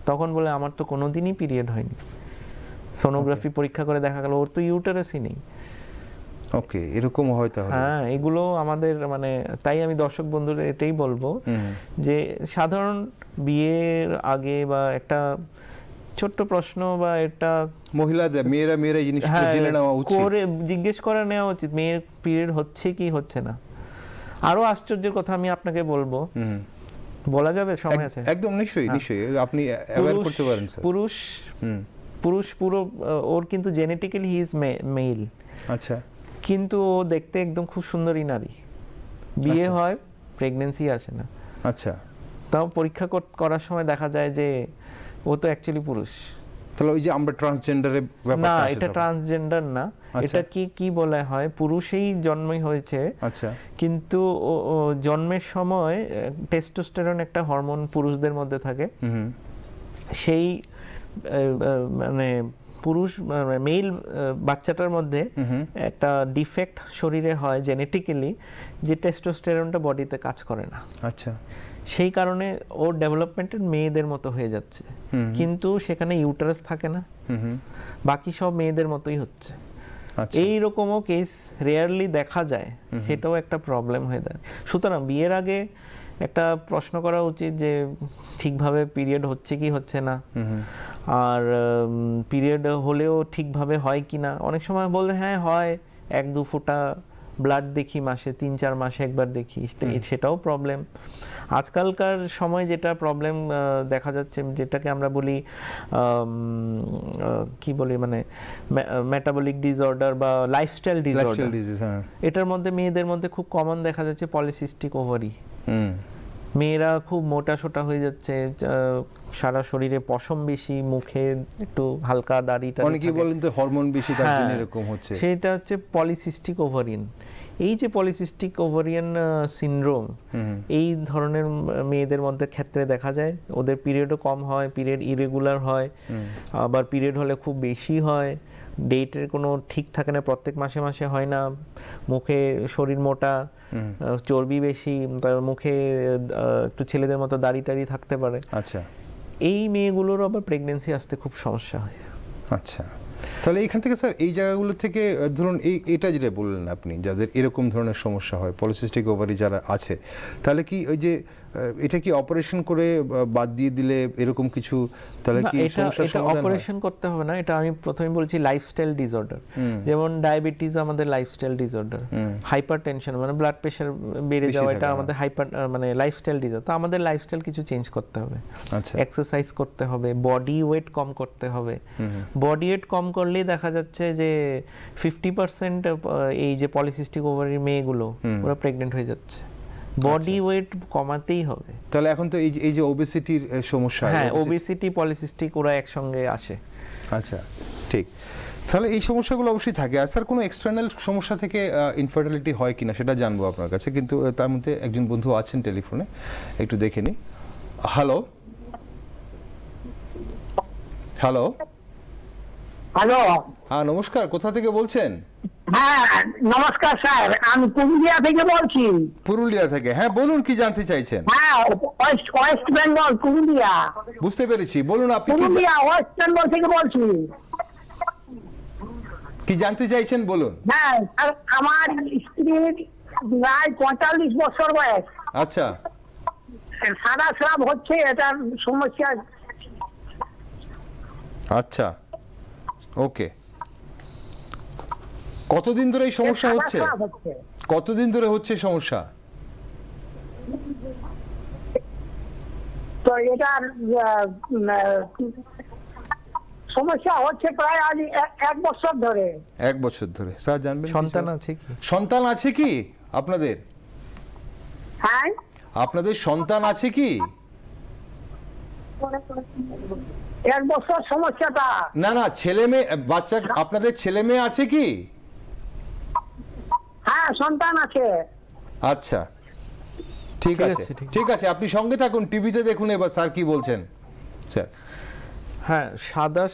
তখন বলে আমার তো কোনোদিনই পিরিয়ড হয়নি, সোনোগ্রাফি পরীক্ষা করে দেখা গেল ওর তো ইউটারাসই নেই। ওকে, এরকম হয় তাহলে? হ্যাঁ, এগুলো আমাদের মানে, তাই আমি দর্শক বন্ধুরা এটাই বলবো যে সাধারণ বিয়ের আগে বা একটা ছোট্ট প্রশ্ন বা একটা মেয়েরা এই জিনিসটা জেনে নেওয়া উচিত, করে জিজ্ঞেস করে নেওয়া উচিত, মেয়ের পিরিয়ড হচ্ছে কি হচ্ছে না। আরো আশ্চর্যের কথা আমি আপনাকে বলবো, বলা যাবে, সময় আছে? একদম নিশ্চয়ই নিশ্চয়ই, আপনি অ্যাওয়্যার করতে পারেন স্যার। পুরুষ পুরো ওর কিন্তু জেনেটিক্যালি হি ইজ মেল। আচ্ছা। কিন্তু ও দেখতে একদম খুব সুন্দরী নারী, বিয়ে হয়, প্রেগন্যান্সি আসে না। আচ্ছা। তাও পরীক্ষা করার সময় দেখা যায় যে ও তো অ্যাকচুয়ালি পুরুষ। তাহলে ওই যে আমরা ট্রান্সজেন্ডারের ব্যাপারটা, না এটা ট্রান্সজেন্ডার না, এটা কি বলা হয়, পুরুষই জন্মই হয়েছে। আচ্ছা। কিন্তু জন্মের সময় টেস্টোস্টেরন একটা হরমোন পুরুষদের মধ্যে থাকে, সেই মানে পুরুষ মেল বাচ্চাটার মধ্যে একটা ডিফেক্ট শরীরে হয় জেনেটিক্যালি, যে টেস্টোস্টেরনটা বডিতে কাজ করে না। আচ্ছা। সেই কারণে ওর ডেভেলপমেন্টের মেয়েদের মতো হয়ে যাচ্ছে, কিন্তু সেখানে ইউটারাস থাকে না, বাকি সব মেয়েদের মতোই হচ্ছে। এইরকমও কেস রেয়ারলি দেখা যায়, সেটাও একটা প্রবলেম হয়ে যায়। সুতরাং বিয়ের আগে একটা প্রশ্ন করা উচিত যে ঠিকভাবে পিরিয়ড হচ্ছে কি হচ্ছে না, আর পিরিয়ড হলেও ঠিকভাবে হয় কি না। অনেক সময় বললে হ্যাঁ হয়, 1-2 ফোঁটা ব্লাড দেখি মাসে, 3-4 মাসে একবার দেখি, সেটাও প্রবলেম। আজকালকার সময় যেটা প্রবলেম দেখা যাচ্ছে, যেটাকে আমরা বলি কি বলি মানে মেটাবলিক ডিসঅর্ডার বা লাইফস্টাইল ডিসঅর্ডার, এটার মধ্যে মেয়েদের মধ্যে খুব কমন দেখা যাচ্ছে পলিসিস্টিক ওভারি। মেয়েরা খুব মোটা সোটা হয়ে যাচ্ছে, সারা শরীরে পশম বেশি, মুখে একটু হালকা দাড়িটা, অনেকেই বলেন তো হরমোন বেশি, তার জন্য এরকম হচ্ছে। সেটা হচ্ছে পলিসিস্টিক ওভারিয়ান। এই যে পলিসিস্টিক ওভারিয়ান সিনড্রোম, এই ধরনের মেয়েদের মধ্যে ক্ষেত্রে দেখা যায়, ওদের পিরিয়ডও কম হয়, পিরিয়ড ইরেগুলার হয়, আবার পিরিয়ড হলে খুব বেশি হয়, ডেটের কোনো ঠিক থাকে না, প্রত্যেক মাসে মাসে হয় না, মুখে শরীর মোটা, চর্বি বেশি, তার মুখে একটু ছেলেদের মতো দাড়ি টাড়ি থাকতে পারে। আচ্ছা। এই মেয়েগুলোর আবার প্রেগন্যান্সি আসতে খুব সমস্যা হয়। আচ্ছা। তাহলে এইখান থেকে স্যার, এই জায়গাগুলো থেকে ধরুন এটা যেটা বললেন আপনি, যাদের এরকম ধরনের সমস্যা হয়, পলিসিস্টিক ওভারি যারা আছে, তাহলে কি ওই যে এটা কি অপারেশন করে বাদ দিয়ে দিলে এরকম কিছু, তাহলে কি সমস্যার সমাধান হয়? অপারেশন করতে হবে না, এটা আমি প্রথমে বলছি লাইফস্টাইল ডিসঅর্ডার। যেমন ডায়াবেটিস আমাদের লাইফস্টাইল ডিসঅর্ডার, হাইপারটেনশন মানে ব্লাড প্রেশার বেড়ে যাওয়া, এটা আমাদের মানে লাইফস্টাইল ডিসঅর্ডার। তো আমাদের লাইফস্টাইল কিছু চেঞ্জ করতে হবে, এক্সারসাইজ করতে হবে, বডি ওয়েট কম করতে হবে। বডি ওয়েট কম করলেই দেখা যাচ্ছে যে 50% এই যে পলিসিস্টিক ওভারির মেয়েগুলো ওরা প্রেগনেন্ট হয়ে যাচ্ছে। বডি ওয়েট কমাতেই হবে। তাহলে এখন তো এই যে ওবেসিটির সমস্যা, হ্যাঁ ওবেসিটি পলিসিস্টিক ওরা একসঙ্গে আসে। আচ্ছা, ঠিক। তাহলে এই সমস্যাগুলো অবশ্যই থাকে। আর স্যার কোনো এক্সটার্নাল সমস্যা থেকে ইনফার্টিলিটি হয় কিনা সেটা জানবো আপনার কাছে, কিন্তু তার মধ্যে একজন বন্ধু আছেন টেলিফোনে, একটু দেখে নিই। হ্যালো হ্যালো হ্যালো, হ্যাঁ নমস্কার, কোথা থেকে বলছেন? হ্যাঁ নমস্কার স্যার, আমি পুরুলিয়া থেকে বলছি। পুরুলিয়া থেকে, হ্যাঁ বলুন কি জানতে চাইছেন? হ্যাঁ ওয়েস্ট বেঙ্গল, পুরুলিয়া। বুঝতে পেরেছি, বলুন আপনি পুরুলিয়া ওয়েস্ট বেঙ্গল থেকে বলছি। কি জানতে চাইছেন বলুন। হ্যাঁ আমার স্ত্রীর প্রায় 45 বছর বয়স। আচ্ছা। সাদা স্রাব হচ্ছে, এটার সমস্যা। আচ্ছা, ওকে। কতদিন ধরে এই সমস্যা হচ্ছে? কতদিন ধরে হচ্ছে সমস্যা? তো এটার সমস্যা হচ্ছে প্রায় আজ 1 বছর ধরে। 1 বছর ধরে। স্যার জানবেন সন্তান আছে কি? সন্তান আছে কি আপনাদের? হ্যাঁ আপনাদের সন্তান আছে কি? 1 বছর সমস্যাটা। না না, ছেলে মেয়ে বাচ্চা, আপনাদের ছেলে মেয়ে আছে কি? হ্যাঁ সন্তান আছে। আচ্ছা, ঠিক আছে ঠিক আছে, আপনি সঙ্গে থাকুন, টিভিতে দেখুন এবার স্যার কি বলছেন। স্যার হ্যাঁ, সাদা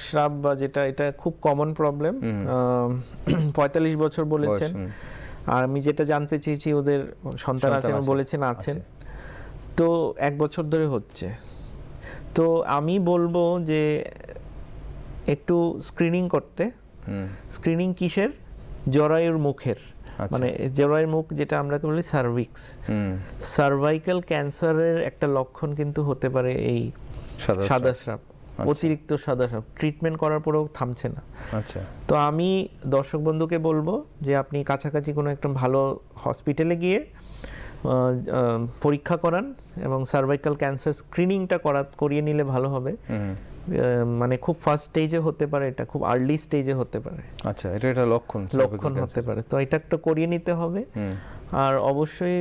স্রাব বা যেটা, এটা খুব কমন প্রবলেম। 45 বছর বলেছেন, আর আমি যেটা জানতে চেয়েছি ওদের সন্তান আছে বলেছেন আছেন, তো 1 বছর ধরে হচ্ছে। তো আমি বলবো যে একটু স্ক্রিনিং করতে। স্ক্রিনিং কিসের? জরায়ুর মুখের, মানে জরায়ুর মুখ যেটা আমরা বলি সার্ভিক্স। সার্ভাইকাল ক্যান্সারের একটা লক্ষণ কিন্তু হতে পারে এই সাদা স্রাব, অতিরিক্ত সাদা স্রাব। ট্রিটমেন্ট করার পরেও থামছে না। আচ্ছা। তো আমি দর্শক বন্ধুকে বলবো যে আপনি কাছাকাছি কোনো একটা ভালো হসপিটালে গিয়ে পরীক্ষা করান এবং সার্ভাইকাল ক্যান্সার স্ক্রিনিংটা করিয়ে নিলে ভালো হবে। মানে খুব ফার্স্ট স্টেজে হতে পারে, এটা খুব আর্লি স্টেজে হতে পারে। আচ্ছা, এটা লক্ষণ হতে পারে, তো এটা একটা করিয়ে নিতে হবে। আর অবশ্যই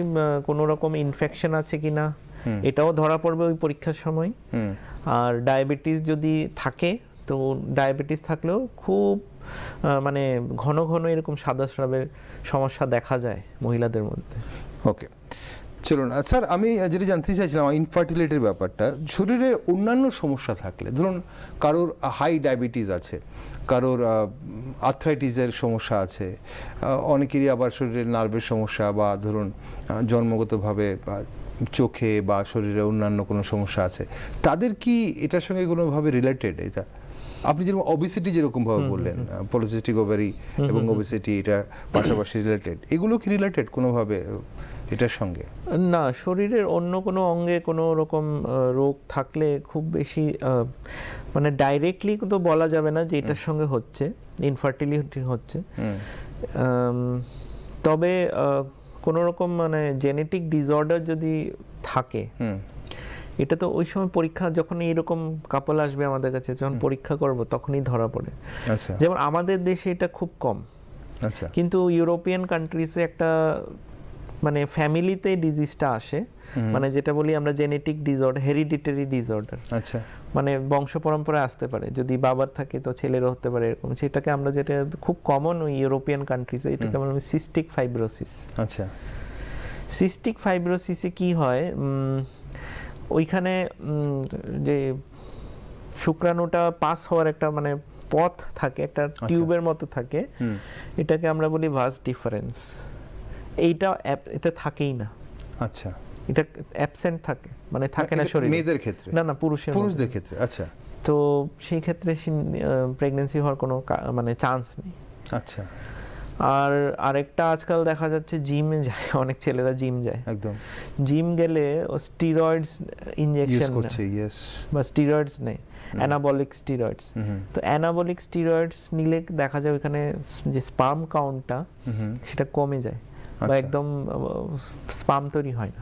কোনো রকম ইনফেকশন আছে কিনা এটাও ধরা পড়বে ওই পরীক্ষার সময়। আর ডায়াবেটিস যদি থাকে, তো ডায়াবেটিস থাকলেও খুব মানে ঘন ঘন এরকম সাদা স্রাবের সমস্যা দেখা যায় মহিলাদের মধ্যে। ওকে, চলুন স্যার, আমি যেটা জানতে চাইছিলাম ইনফার্টিলিটির ব্যাপারটা, শরীরে অন্যান্য সমস্যা থাকলে, ধরুন কারোর হাই ডায়াবেটিস আছে, কারোর আর্থ্রাইটিসের সমস্যা আছে, অনেকেরই আবার শরীরের নার্ভের সমস্যা, বা ধরুন জন্মগতভাবে চোখে বা শরীরে অন্যান্য কোনো সমস্যা আছে, তাদের কি এটার সঙ্গে কোনোভাবে রিলেটেড? এটা আপনি যেরকম ওবেসিটি যেরকমভাবে বললেন, পলিসিস্টিক ওভারি এবং ওবেসিটি এটা পাশাপাশি রিলেটেড, এগুলো কি রিলেটেড কোনোভাবে এটার সঙ্গে? না, শরীরের অন্য কোনো অঙ্গে কোনো রকম রোগ থাকলে খুব বেশি মানে ডাইরেক্টলি তো বলা যাবে না যে এটার সঙ্গে হচ্ছে ইনফার্টিলিটি হচ্ছে। তবে কোনো রকম মানে জেনেটিক ডিসঅর্ডার যদি থাকে, এটা তো ওই সময় পরীক্ষা, যখন এইরকম কাপল আসবে আমাদের কাছে, যখন পরীক্ষা করব তখনই ধরা পড়ে। আচ্ছা, যেমন আমাদের দেশে এটা খুব কম। আচ্ছা, কিন্তু ইউরোপিয়ান কান্ট্রিজে একটা মানে ফ্যামিলিতে ডিজিজটা আসে, মানে যেটা বলি আমরা জেনেটিক ডিসঅর্ডার, হেরিডিটারি ডিসঅর্ডার। আচ্ছা, মানে বংশ পরম্পরায় আসতে পারে, যদি বাবার থাকে তো ছেলেরও হতে পারে এরকম। সেটাকে আমরা, যেটা খুব কমন ওই ইউরোপিয়ান কান্ট্রিজে, এটাকে আমরা সিস্টিক ফাইব্রোসিস। আচ্ছা, সিস্টিক ফাইব্রোসিসে কি হয়, ওইখানে যে শুক্রাণুটা পাস হওয়ার একটা মানে পথ থাকে, একটা টিউবের মতো থাকে, এটাকে আমরা বলি ভাস ডিফারেন্স। এটা থাকেই না। আচ্ছা, এটা অ্যাবসেন্ট থাকে, মানে থাকে না শরীরে। মেয়েদের ক্ষেত্রে? না, পুরুষদের ক্ষেত্রে। আচ্ছা, তো সেই ক্ষেত্রে প্রেগন্যান্সি হওয়ার কোনো মানে চান্স নেই। আচ্ছা। আর আরেকটা আজকাল দেখা যাচ্ছে, জিমে যায় অনেক ছেলেরা, জিম যায়, একদম জিম গেলে স্টিরয়েডস ইনজেকশন করছে, বা স্টিরয়েডস নেই, অ্যানাবলিক স্টিরয়েডস। তো অ্যানাবলিক স্টিরয়েডস নিলে দেখা যায় ওখানে যে স্পার্ম কাউন্টটা সেটা কমে যায়, বা একদম স্পার্ম তৈরি হয় না।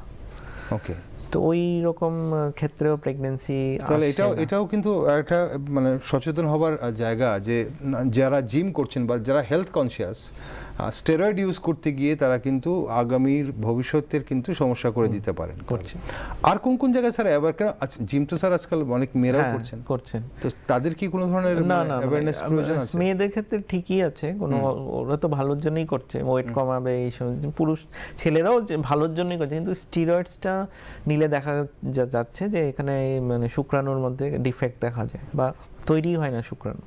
ওকে, তো ওই রকম ক্ষেত্রেও প্রেগন্যান্সি, তাহলে এটাও কিন্তু একটা মানে সচেতন হবার জায়গা, যে যারা জিম করছেন বা যারা হেলথ কনসিয়াস, স্টেরয়েড ইউজ করতে গিয়ে তারা কিন্তু আগামীর ভবিষ্যতের কিন্তু সমস্যা করে দিতে পারেন। আর কোন কোন জায়গায় স্যার অ্যাওয়ার, কেন জিম তো স্যার আজকাল অনেক মেয়েরাও করছেন, তো তাদের কি কোনো ধরনের অ্যাওয়ারনেস প্রয়োজন আছে? মেয়েদের ক্ষেত্রে ঠিকই আছে, কোনো ওরা তো ভালোর জন্যই করছে, ওয়েট কমাবে এই সময়। পুরুষ ছেলেরাও ভালোর জন্যই করছে, কিন্তু স্টিরয়েডসটা নিলে দেখা যাচ্ছে যে এখানে মানে শুক্রাণুর মধ্যে ডিফেক্ট দেখা যায়, বা তৈরি হয় না শুক্রাণু।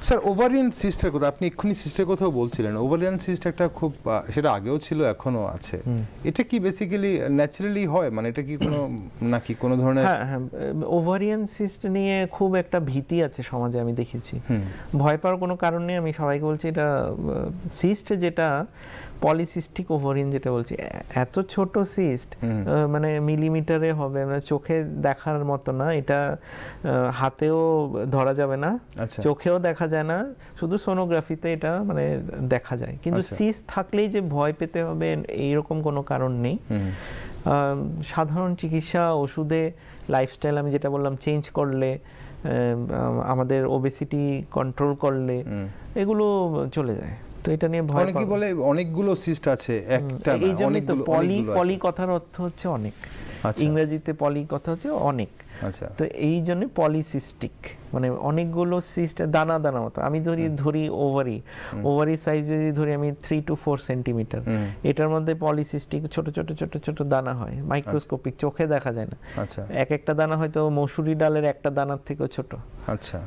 স্যার, ওভারিয়ান সিস্টের কথা আপনি এক্ষুনি সিস্টের কথাও বলছিলেন, ওভারিয়ান সিস্ট একটা খুব, সেটা আগেও ছিল এখনো আছে, এটা কি বেসিক্যালি ন্যাচারালি হয়, মানে এটা কি কোনো নাকি কোনো ধরনের? হ্যাঁ, ওভারিয়ান সিস্ট নিয়ে খুব একটা ভীতি আছে সমাজে, আমি দেখেছি। ভয় পাওয়ার কোনো কারণ নেই, আমি সবাইকে বলছি এটা সিস্ট, যেটা পলিসিস্টিক ওভারিয়ান যেটা বলছি, এত ছোট সিস্ট, মানে মিলিমিটারে হবে, মানে চোখে দেখার মতো না, এটা হাতেও ধরা যাবে না, চোখেও দেখা যায় না, শুধু সোনোগ্রাফিতে এটা মানে দেখা যায়। কিন্তু সিস্ট থাকলেই যে ভয় পেতে হবে এইরকম কোনো কারণ নেই। সাধারণ চিকিৎসা, ওষুধে, লাইফস্টাইল আমি যেটা বললাম চেঞ্জ করলে, আমাদের ওবেসিটি কন্ট্রোল করলে এগুলো চলে যায়। তো এটা নিয়ে ভয়, অনেকেই বলে অনেকগুলো সিস্ট আছে একটা না, এই জন্য তো পলি কথার অর্থ হচ্ছে অনেক, ইংরেজিতে পলি কথা হচ্ছে অনেক। আচ্ছা, তো এই জন্য পলিসিস্টিক, মানে অনেকগুলো সিস্ট, দানা দানা মতো। আমি ধরি ওভারি সাইজ যদি ধরি আমি 3 to 4 সেন্টিমিটার, এটার মধ্যে পলিসিস্টিক ছোট ছোট ছোট ছোট দানা হয়, মাইক্রোস্কোপিক, চোখে দেখা যায় না। আচ্ছা, একটা দানা হয়তো মসুরি ডালের একটা দানার থেকেও ছোট। আচ্ছা,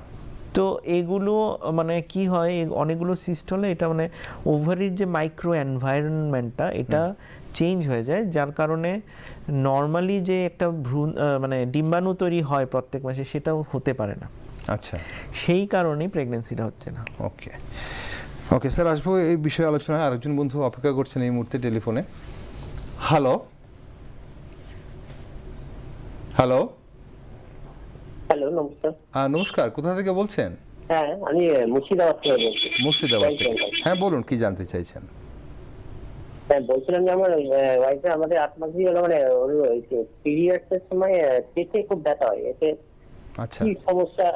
তো এগুলো মানে কি হয়, অনেকগুলো সিস্ট হলে এটা মানে ওভারির যে মাইক্রো এনভায়রনমেন্টটা এটা চেঞ্জ হয়ে যায়, যার কারণে নর্মালি যে একটা মানে ডিম্বাণু তৈরি হয় প্রত্যেক মাসে, সেটাও হতে পারে না। আচ্ছা, সেই কারণেই প্রেগন্যান্সিটা হচ্ছে না। ওকে স্যার, আসবো এই বিষয়ে আলোচনায়। আরেকজন বন্ধু অপেক্ষা করছেন এই মুহূর্তে টেলিফোনে। হ্যালো, নমস্কার, কোথা থেকে বলছেন? হ্যাঁ, আমি মুর্শিদাবাদ থেকে বলছি। মুর্শিদাবাদ থেকে, হ্যাঁ বলুন, কি জানতে চাইছেন? বলছিলাম যে আমার ওয়াইফে আমাদের 8 মাস হলো, মানে পিরিয়ডস এর সময় পেটে খুব ব্যথা হয়, এতে আচ্ছা কি সমস্যা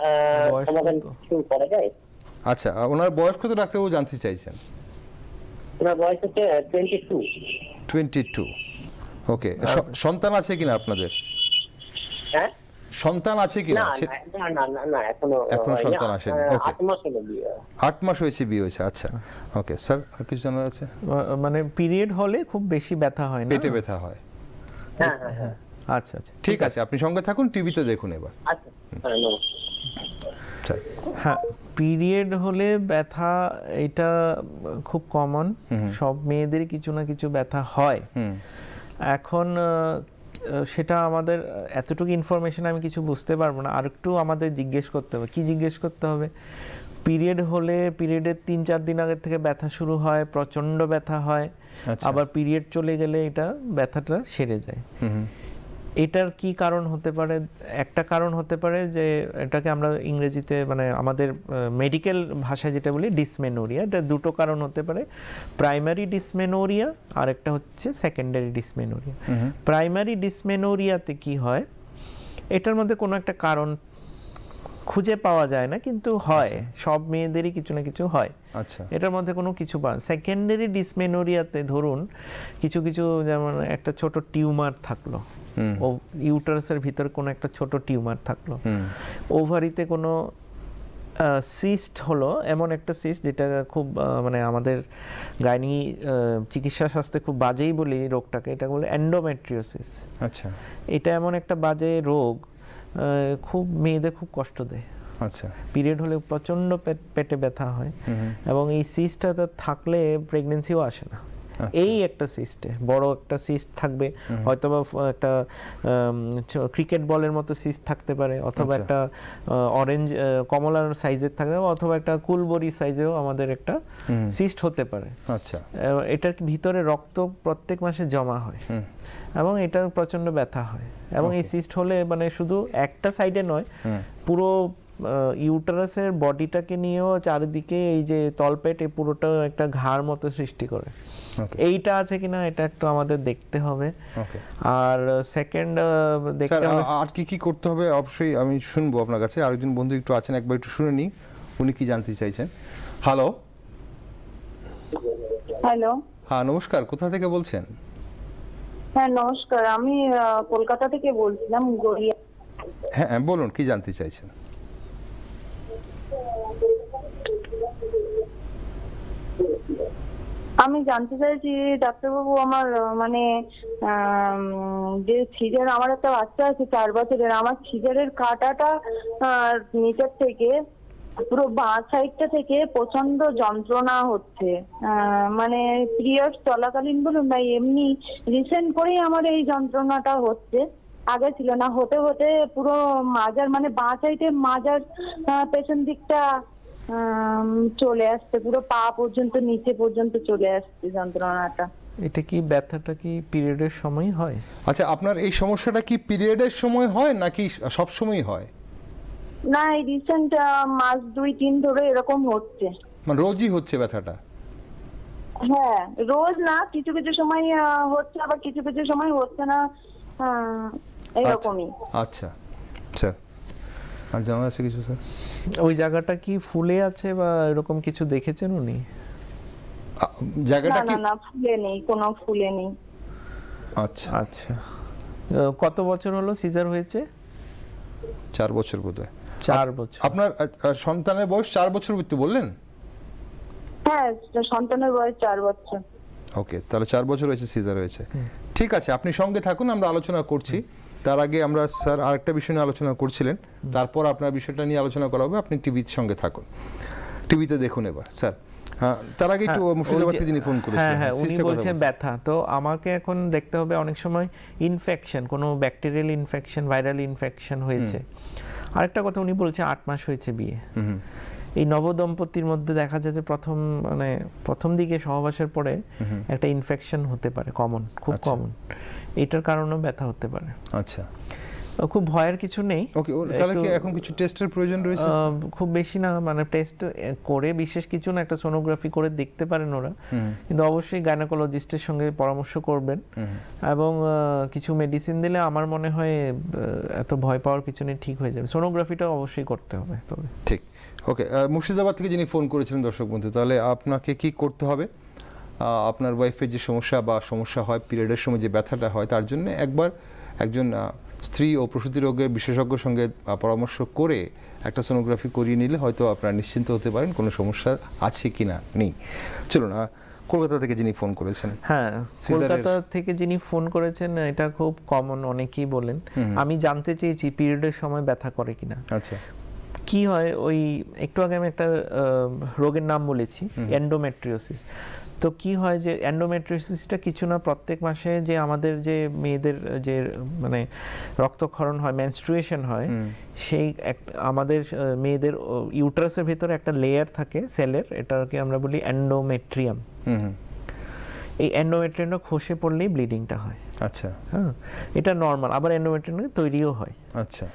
সমাধান কিছু করা যায়? আচ্ছা, ওনার বয়স কত ডাক্তারবাবু জানতে চাইছেন? ওনার বয়স হচ্ছে 22। 22। ওকে, সন্তান আছে কিনা আপনাদের? হ্যাঁ, সন্তান আছে কিনা? না এখনো সন্তান আসেনি। ওকে, 8 মাস হলো বিয়ে। 8 মাস হয়েছে বিয়ে হয়েছে। আচ্ছা, ওকে স্যার, আর কিছু জানার আছে? মানে পিরিয়ড হলে খুব বেশি ব্যথা হয় না? পেটে ব্যথা হয়। হ্যাঁ হ্যাঁ হ্যাঁ। আচ্ছা আচ্ছা, ঠিক আছে, আপনি সঙ্গে থাকুন, টিভিতে দেখুন এবার। আচ্ছা, নমস্কার। হ্যাঁ, পিরিয়ড হলে ব্যথা এটা খুব কমন, সব মেয়েদেরই কিছু না কিছু ব্যথা হয়। এখন সেটা আমাদের এতটুকু ইনফরমেশন আমি কিছু বুঝতে পারবো না, আর একটু আমাদের জিজ্ঞেস করতে হবে। কি জিজ্ঞেস করতে হবে? পিরিয়ড হলে পিরিয়ডের 3-4 দিন আগে থেকে ব্যথা শুরু হয়, প্রচন্ড ব্যথা হয়, আবার পিরিয়ড চলে গেলে এটা ব্যথাটা সেরে যায়। এটার কি কারণ হতে পারে? একটা কারণ হতে পারে যে এটাকে আমরা ইংরেজিতে মানে আমাদের মেডিকেল ভাষায় যেটা বলি ডিসমেনোরিয়া। এটা দুটো কারণ হতে পারে, প্রাইমারি ডিসমেনোরিয়া আর একটা হচ্ছে সেকেন্ডারি ডিসমেনোরিয়া। প্রাইমারি ডিসমেনোরিয়াতে কি হয়, এটার মধ্যে কোনো একটা কারণ খুঁজে পাওয়া যায় না, কিন্তু হয়, সব মেয়েদেরই কিছু না কিছু হয়। আচ্ছা, এটার মধ্যে কোনো কিছু পাওয়া। সেকেন্ডারি ডিসমেনোরিয়াতে ধরুন কিছু কিছু, যেমন একটা ছোট টিউমার থাকলো, ও ইউটারাসের ভিতর কোনো একটা ছোট টিউমার থাকলো, ওভারিতে কোনো সিস্ট হলো, এমন একটা সিস্ট যেটা খুব মানে আমাদের গাইনি চিকিৎসা শাস্ত্রে খুব বাজেই বলি রোগটাকে, এটা বলে এন্ডোমেট্রিওসিস। আচ্ছা, এটা এমন একটা বাজে রোগ, খুব মেয়েদের খুব কষ্ট দেয়। আচ্ছা, পিরিয়ড হলে প্রচন্ড পেটে ব্যথা হয়, এবং এই সিস্টটা থাকলে প্রেগন্যান্সিও আসে না। এই একটা সিস্টে বড় একটা সিস্ট থাকবে, হয়তোবা একটা ক্রিকেট বলের মতো সিস্ট থাকতে পারে, অথবা একটা অরেঞ্জ কমলার সাইজের থাকতে পারে, অথবা একটা কুলবরি সাইজেও আমাদের একটা সিস্ট হতে পারে। আচ্ছা, এটার ভিতরে রক্ত প্রত্যেক মাসে জমা হয়, এবং এটা প্রচন্ড ব্যথা হয়। এবং এই সিস্ট হলে মানে শুধু একটা সাইডে নয়, পুরো ইউটারাসের বডিটাকে নিয়েও চারিদিকে এই যে তলপেট, এই পুরোটা একটা ঘাড় মতো সৃষ্টি করে। এইটা আছে কিনা এটা একটু আমাদের দেখতে হবে। আর সেকেন্ড দেখতে হবে আর কি কি করতে হবে, অবশ্যই আমি শুনবো আপনার কাছে। আরেকজন বন্ধু একটু আছেন, একবার একটু শুনে নিই উনি কি জানতে চাইছেন। হ্যালো। হ্যালো, হ্যাঁ নমস্কার, কোথা থেকে বলছেন? হ্যাঁ নমস্কার, আমি কলকাতা থেকে বলছিলাম, গড়িয়া। হ্যাঁ বলুন, কি জানতে চাইছেন? আমি জানতে চাইছি ডাক্তারবাবু, আমার মানে যে সিজার, আমার একটা বাচ্চা আছে 4 বছরের, আমার সিজারের কাটাটা নিচের থেকে পুরো বাঁ সাইডটা থেকে প্রচন্ড যন্ত্রণা হচ্ছে, মানে পিরিয়ড চলাকালীন বলুন না, এমনি রিসেন্ট করেই আমার এই যন্ত্রণাটা হচ্ছে, আগে ছিল না। হতে হতে পুরো মাজার, মানে বাঁ সাইডে মাজার পেছন দিকটা চলে আসছে, পুরো পা পর্যন্ত, নিচে পর্যন্ত চলে আসছে যন্ত্রণাটা। এটা কি ব্যথাটা কি পিরিয়ডের সময় হয়? আচ্ছা, আপনার এই সমস্যাটা কি পিরিয়ডের সময় হয় নাকি সব সময় হয়? না, এই রিসেন্ট মাস 2-3 ধরে এরকম হচ্ছে। মানে রোজই হচ্ছে ব্যথাটা? হ্যাঁ, রোজ না, কিছু কিছু সময় হচ্ছে, আবার কিছু কিছু সময় হচ্ছে না, এরকমই। আচ্ছা স্যার, আর জানা আছে কিছু স্যার? ওই জায়গাটা কি ফুলে আছে বা এরকম কিছু দেখেছেন উনি? জায়গাটা কি? না, ফুলে নেই, কোনো ফুলে নেই। আচ্ছা আচ্ছা, কত বছর হলো সিজার হয়েছে? 4 বছর বোধহয়। 4 বছর। আপনার সন্তানের বয়স 4 বছর বললেন? হ্যাঁ, সন্তানের বয়স 4 বছর। ওকে, তাহলে 4 বছর হয়েছে সিজার হয়েছে। ঠিক আছে, আপনি সঙ্গে থাকুন, আমরা আলোচনা করছি। তার আগে আমরা স্যার আরেকটা বিষয় নিয়ে আলোচনা করছিলেন, তারপর আপনার বিষয়টা নিয়ে আলোচনা করা হবে। আপনি টিভির সঙ্গে থাকুন, টিভিতে দেখুন এবার স্যার। তার আগে একটু মুর্শিদাবাদ থেকে যিনি ফোন করেছেন, হ্যাঁ উনি বলছেন ব্যথা, তো আমাকে এখন দেখতে হবে অনেক সময় ইনফেকশন, কোনো ব্যাকটেরিয়াল ইনফেকশন, ভাইরাল ইনফেকশন হয়েছে। আরেকটা কথা উনি বলছে 8 মাস হয়েছে বিয়ে। এই নবদম্পতির মধ্যে দেখা যায় যে প্রথম দিকে সহবাসের পরে একটা ইনফেকশন হতে পারে, কমন, খুব কমন। এটার কারণেও ব্যথা হতে পারে। আচ্ছা, খুব ভয়ের কিছু নেই। ওকে, তাহলে কি এখন কিছু টেস্টের প্রয়োজন রয়েছে? খুব বেশি না, মানে টেস্ট করে বিশেষ কিছু না, একটা সোনোগ্রাফি করে দেখতে পারেন ওরা, কিন্তু অবশ্যই গাইনোকোলজিস্টের সঙ্গে পরামর্শ করবেন এবং কিছু মেডিসিন দিলে আমার মনে হয় এত ভয় পাওয়ার কিছু নেই, ঠিক হয়ে যাবে। সোনোগ্রাফিটা অবশ্যই করতে হবে। তবে ঠিক, ওকে। মুর্শিদাবাদ থেকে যিনি ফোন করেছিলেন দর্শক বন্ধু, তাহলে আপনাকে কি করতে হবে? আপনার ওয়াইফের যে সমস্যা হয় পিরিয়ডের সময়, যে ব্যথাটা হয়, তার জন্য একবার একজন স্ত্রী ও প্রসূতি রোগের বিশেষজ্ঞের সঙ্গে পরামর্শ করে একটা সোনোগ্রাফি করিয়ে নিলে হয়তো আপনারা নিশ্চিন্ত হতে পারেন কোনো সমস্যা আছে কি না নেই। চলুন, কলকাতা থেকে যিনি ফোন করেছেন। হ্যাঁ, কলকাতা থেকে যিনি ফোন করেছেন, এটা খুব কমন, অনেকেই বলেন। আমি জানতে চেয়েছি পিরিয়ডের সময় ব্যথা করে কিনা। আচ্ছা, কি হয়, ওই একটু আগে আমি একটা রোগের নাম বলেছি, এন্ডোমেট্রিওসিস। তো কি হয় যে এন্ডোমেট্রিওসিসটা কিছু না, প্রত্যেক মাসে যে আমাদের যে মেয়েদের যে মানে রক্তক্ষরণ হয়, মেনস্ট্রুয়েশন হয়, সেই আমাদের মেয়েদের ইউটারাসের ভেতরে একটা লেয়ার থাকে সেলের, এটাকে আমরা বলি এন্ডোমেট্রিয়াম। এই এন্ডোমেট্রিয়ামটা খসে পড়লেই ব্লিডিংটা হয়। আচ্ছা, হ্যাঁ, এটা নর্মাল। আবার এন্ডোমেট্রিয়াম তৈরিও হয়। আচ্ছা।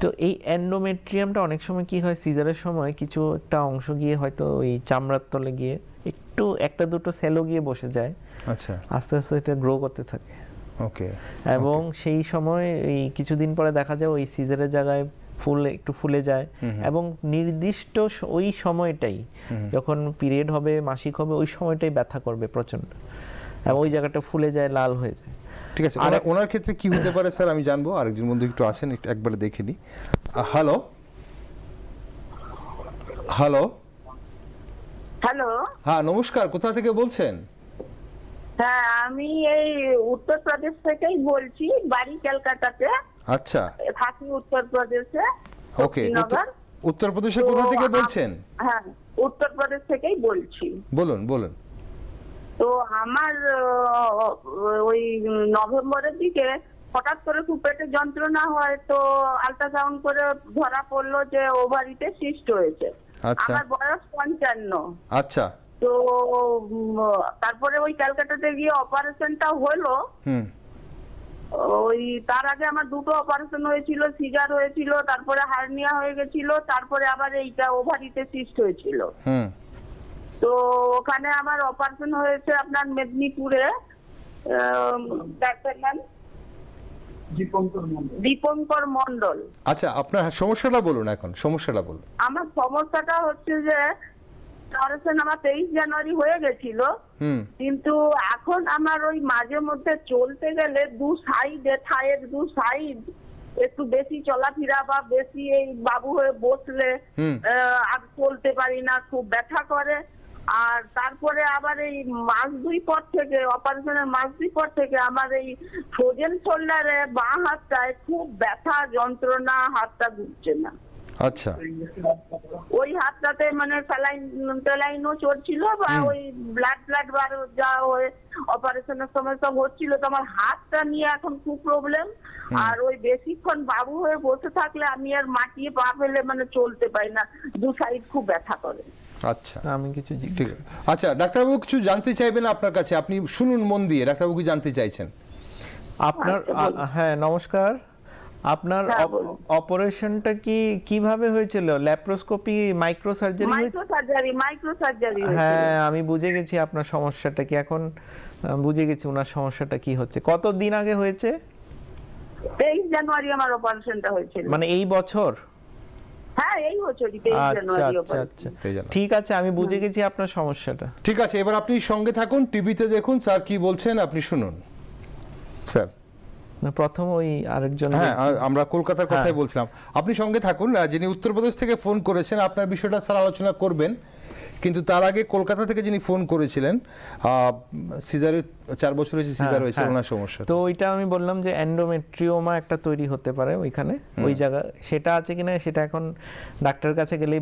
তো এই এন্ডোমেট্রিয়ামটা অনেক সময় কি হয়, সিজারের সময় কিছু একটা অংশ গিয়ে হয়তো ওই চামড়ার তলে গিয়ে একটু একটা দুটো সেলও গিয়ে বসে যায়। আচ্ছা, আস্তে আস্তে এটা গ্রো করতে থাকে। ওকে। এবং সেই সময় এই কিছুদিন পরে দেখা যায় ওই সিজারের জায়গায় একটু ফুলে যায়, এবং নির্দিষ্ট ওই সময়টাই যখন পিরিয়ড হবে, মাসিক হবে, ওই সময়টাই ব্যথা করবে প্রচন্ড, এবং ওই জায়গাটা ফুলে যায়, লাল হয়ে যায়। ঠিক আছে, ওনার ক্ষেত্রে কি হতে পারে স্যার আমি জানবো। আরেকজন বন্ধু একটু আছেন, একবারে দেখে নিই। হ্যালো হ্যালো হ্যালো, হ্যাঁ নমস্কার, কোথা থেকে বলছেন? হ্যাঁ আমি এই উত্তরপ্রদেশ থেকেই বলছি, বাড়ি কলকাতাতে। আচ্ছা, থাকি উত্তরপ্রদেশে। ওকে। উত্তরপ্রদেশে কোথা থেকে বলছেন? হ্যাঁ, উত্তরপ্রদেশ থেকেই বলছি। বলুন বলুন। তো আমার ওই নভেম্বরের দিকে হঠাৎ করে খুব পেটে যন্ত্রণা হয়, তো আল্ট্রাসাউন্ড করে ধরা পড়লো যে ওভারিতে সিস্ট হয়েছে। আচ্ছা, আমার বয়স 55। আচ্ছা। তো তারপরে ওই ক্যালকাটাতে গিয়ে অপারেশনটা হলো। ওই তার আগে আমার দুটো অপারেশন হয়েছিল, সিজার হয়েছিল, তারপরে হার্নিয়া হয়ে গেছিল, তারপরে আবার এইটা ওভারিতে সিস্ট হয়েছিল। তো ওখানে আমার অপারেশন হয়েছে আপনার মেদিনীপুরে, ডাক্তার নাম দীপঙ্কর মন্ডল। আচ্ছা, আপনার সমস্যাটা বলুন, এখন সমস্যাটা বলুন। আমার সমস্যাটা হচ্ছে যে অপারেশন আমার 23 জানুয়ারি হয়ে গেছিল, কিন্তু এখন আমার ওই মাঝে মধ্যে চলতে গেলে দু সাইডে, থায়ের দু সাইড একটু বেশি চলাফেরা বা বেশি এই বাবু হয়ে বসলে আর চলতে পারি না, খুব ব্যথা করে। আর তারপরে আবার এই মাস দুই পর থেকে, অপারেশনের মাস দুই পর থেকে আমার এই ফ্রোজেন শোল্ডারে বাঁ হাতটায় খুব ব্যথা, যন্ত্রণা, হাতটা ঘুরছে না। আচ্ছা, ওই হাতটাতে মানে স্যালাইনও চলছিল, বা ওই ব্লাড বার যা হয়ে অপারেশনের সময় সব হচ্ছিল। তো আমার হাতটা নিয়ে এখন খুব প্রবলেম। আর ওই বেশিক্ষণ বাবু হয়ে বসে থাকলে আমি আর মাটিয়ে পা ফেলে মানে চলতে পারি না, দু সাইড খুব ব্যথা করে। আচ্ছা, আমি কিছু ঠিক আছে। আচ্ছা, ডাক্তারবাবু কিছু জানতে চাইবেন আপনার কাছে, আপনি শুনুন মন দিয়ে, ডাক্তারবাবু কি জানতে চাইছেন? আপনার হ্যাঁ নমস্কার, আপনার অপারেশনটা কিভাবে হয়েছিল? Laparoscopy, micro surgery? Micro surgery. হ্যাঁ, আমি বুঝে গেছি আপনার সমস্যাটা কি, এখন বুঝে গেছি ওনার সমস্যাটা কি হচ্ছে। কতদিন আগে হয়েছে? 23 জানুয়ারি আমার অপারেশনটা হয়েছিল। মানে এই বছর? হ্যাঁ, এই বছরই 23 জানুয়ারি। আচ্ছা, ঠিক আছে, আমি বুঝে গেছি আপনার সমস্যাটা। ঠিক আছে, এবার আপনি সঙ্গে থাকুন, টিভিতে দেখুন স্যার কি বলছেন, আপনি শুনুন। স্যার প্রথম ওই আরেকজন, হ্যাঁ আমরা কলকাতার কথাই বলছিলাম, আপনি সঙ্গে থাকুন। যিনি উত্তরপ্রদেশ থেকে ফোন করেছেন আপনার বিষয়টা স্যার আলোচনা করবেন, কিন্তু তার আগে কলকাতা থেকে যিনি ফোন করেছিলেন, সিজারে 4 বছর হয়েছে সিজার হয়েছে, ওনার সমস্যা। তো ওইটা আমি বললাম যে এন্ডোমেট্রিওমা একটা তৈরি হতে পারে ওইখানে, ওই জায়গা, সেটা আছে কিনা সেটা এখন ডাক্তারের কাছে গেলেই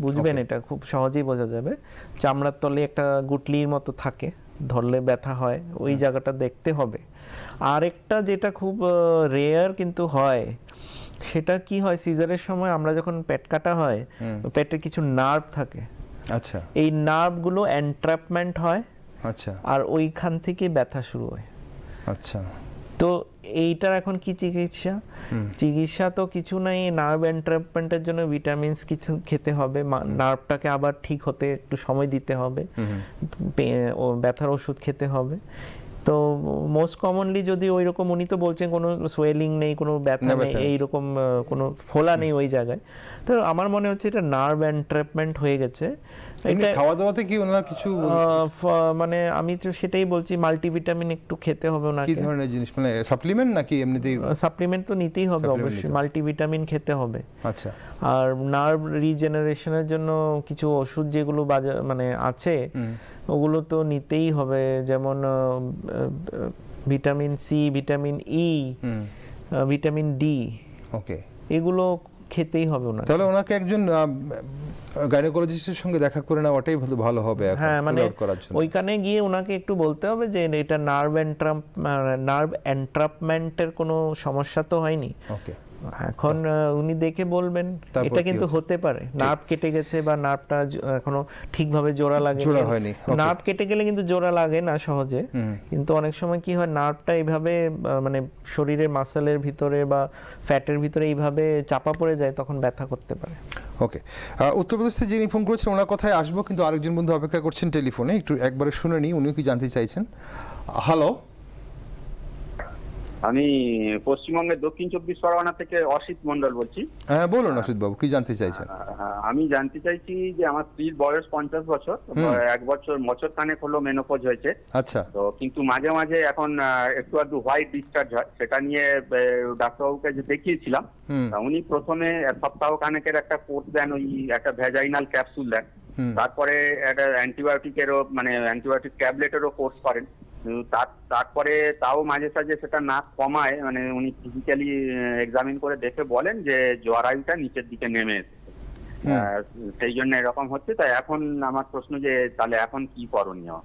বুঝবেন, এটা খুব সহজেই বোঝা যাবে। চামড়ার তলে একটা গুটলির মতো থাকে, ধরলে ব্যথা হয়, ওই জায়গাটা দেখতে হবে। আরেকটা যেটা খুব রেয়ার কিন্তু হয়, সেটা কি হয়, সিজারের সময় আমরা যখন পেট কাটা হয়, পেটের কিছু নার্ভ থাকে। আচ্ছা, এই নার্ভগুলো এন্ট্রাপমেন্ট হয়। আচ্ছা, আর ওইখান থেকে ব্যথা শুরু হয়। আচ্ছা। তো এইটার এখন কি চিকিৎসা? চিকিৎসা তো কিছু নাই, নার্ভ এন্ট্রাপমেন্টের জন্য ভিটামিনস কিছু খেতে হবে, নার্ভটাকে আবার ঠিক হতে একটু সময় দিতে হবে, ব্যথার ওষুধ খেতে হবে। তো মোস্ট কমনলি যদি ওই রকম, উনি তো বলছেন কোনো সোয়েলিং নেই, কোনো ব্যথা নেই, এইরকম কোনো ফোলা নেই ওই জায়গায়, তো আমার মনে হচ্ছে এটা নার্ভ এন্ট্রাপমেন্ট হয়ে গেছে। এটা খাওয়া দাওয়াতে কি ওনার কিছু মানে আমি তো সেটাই বলছি, মাল্টিভিটামিন একটু খেতে হবে ওনাকে। কি ধরনের জিনিস, মানে সাপ্লিমেন্ট নাকি এমনিতেই? সাপ্লিমেন্ট তো নিতেই হবে অবশ্যই, মাল্টিভিটামিন খেতে হবে। আচ্ছা। আর নার্ভ রিজেনারেশনের জন্য কিছু ওষুধ যেগুলো মানে আছে ওগুলো তো নিতেই হবে, যেমন vitamin C, vitamin E, vitamin D, okay, এগুলো খেতেই হবে ওনাকে। তাহলে ওনাকে একজন গাইনোকোলজিস্টের সঙ্গে দেখা করে নেওয়াটাই ভালো হবে এখন। হ্যাঁ, মানে ওইখানে গিয়ে ওনাকে একটু বলতে হবে যে এটা নার্ভ এন্ট্রাপমেন্টের কোনো সমস্যা তো হয়নি। ওকে, এখন উনি দেখে বলবেন এটা কিন্তু হতে পারে নার্ভ কেটে গেছে বা নার্ভটা এখনো ঠিকভাবে জোড়া লাগেনি। নার্ভ কেটে গেলে কিন্তু জোড়া লাগে না সহজে, কিন্তু অনেক সময় কি হয় নার্ভটা এইভাবে মানে শরীরের মাসেলের ভিতরে বা ফ্যাটের ভিতরে এইভাবে চাপা পড়ে যায়, তখন ব্যথা করতে পারে। ওকে, উত্তরপ্রদেশ থেকে যিনি ফোন করেছেন ওনার কথায় আসবো, কিন্তু আরেকজন বন্ধু অপেক্ষা করছেন টেলিফোনে, একটু একবারে শুনে নিই উনিও কি জানতে চাইছেন। হ্যালো, আমি পশ্চিমবঙ্গের দক্ষিণ 24 পরগনা থেকে অসিত মন্ডল বলছি। হ্যাঁ বলুন অসিত বাবু, কি জানতে চাইছেন? আমি জানতে চাইছি যে আমার স্ত্রীর বয়স 50 বছর, 1 বছর খানেক হলো মেনোপজ হয়েছে। আচ্ছা। তো কিন্তু মাঝে মাঝে এখন একটু আধটু হোয়াইট ডিসচার্জ হয়, সেটা নিয়ে ডাক্তারবাবুকে যে দেখিয়েছিলাম, উনি প্রথমে সপ্তাহ খানেকের একটা কোর্স দেন, ওই একটা ভ্যাজাইনাল ক্যাপসুল দেন, তারপরে একটা অ্যান্টিবায়োটিকেরও মানে অ্যান্টিবায়োটিক ট্যাবলেটেরও কোর্স করেন। তারপরে তাও মাঝে সাঝে সেটা না কমায়, মানে উনি ফিজিক্যালি এক্সামিন করে দেখে বলেন যে জরায়ুটা নিচের দিকে নেমে এসেছে, সেই জন্য এরকম হচ্ছে। তাই এখন আমার প্রশ্ন যে তাহলে এখন কি করণীয়?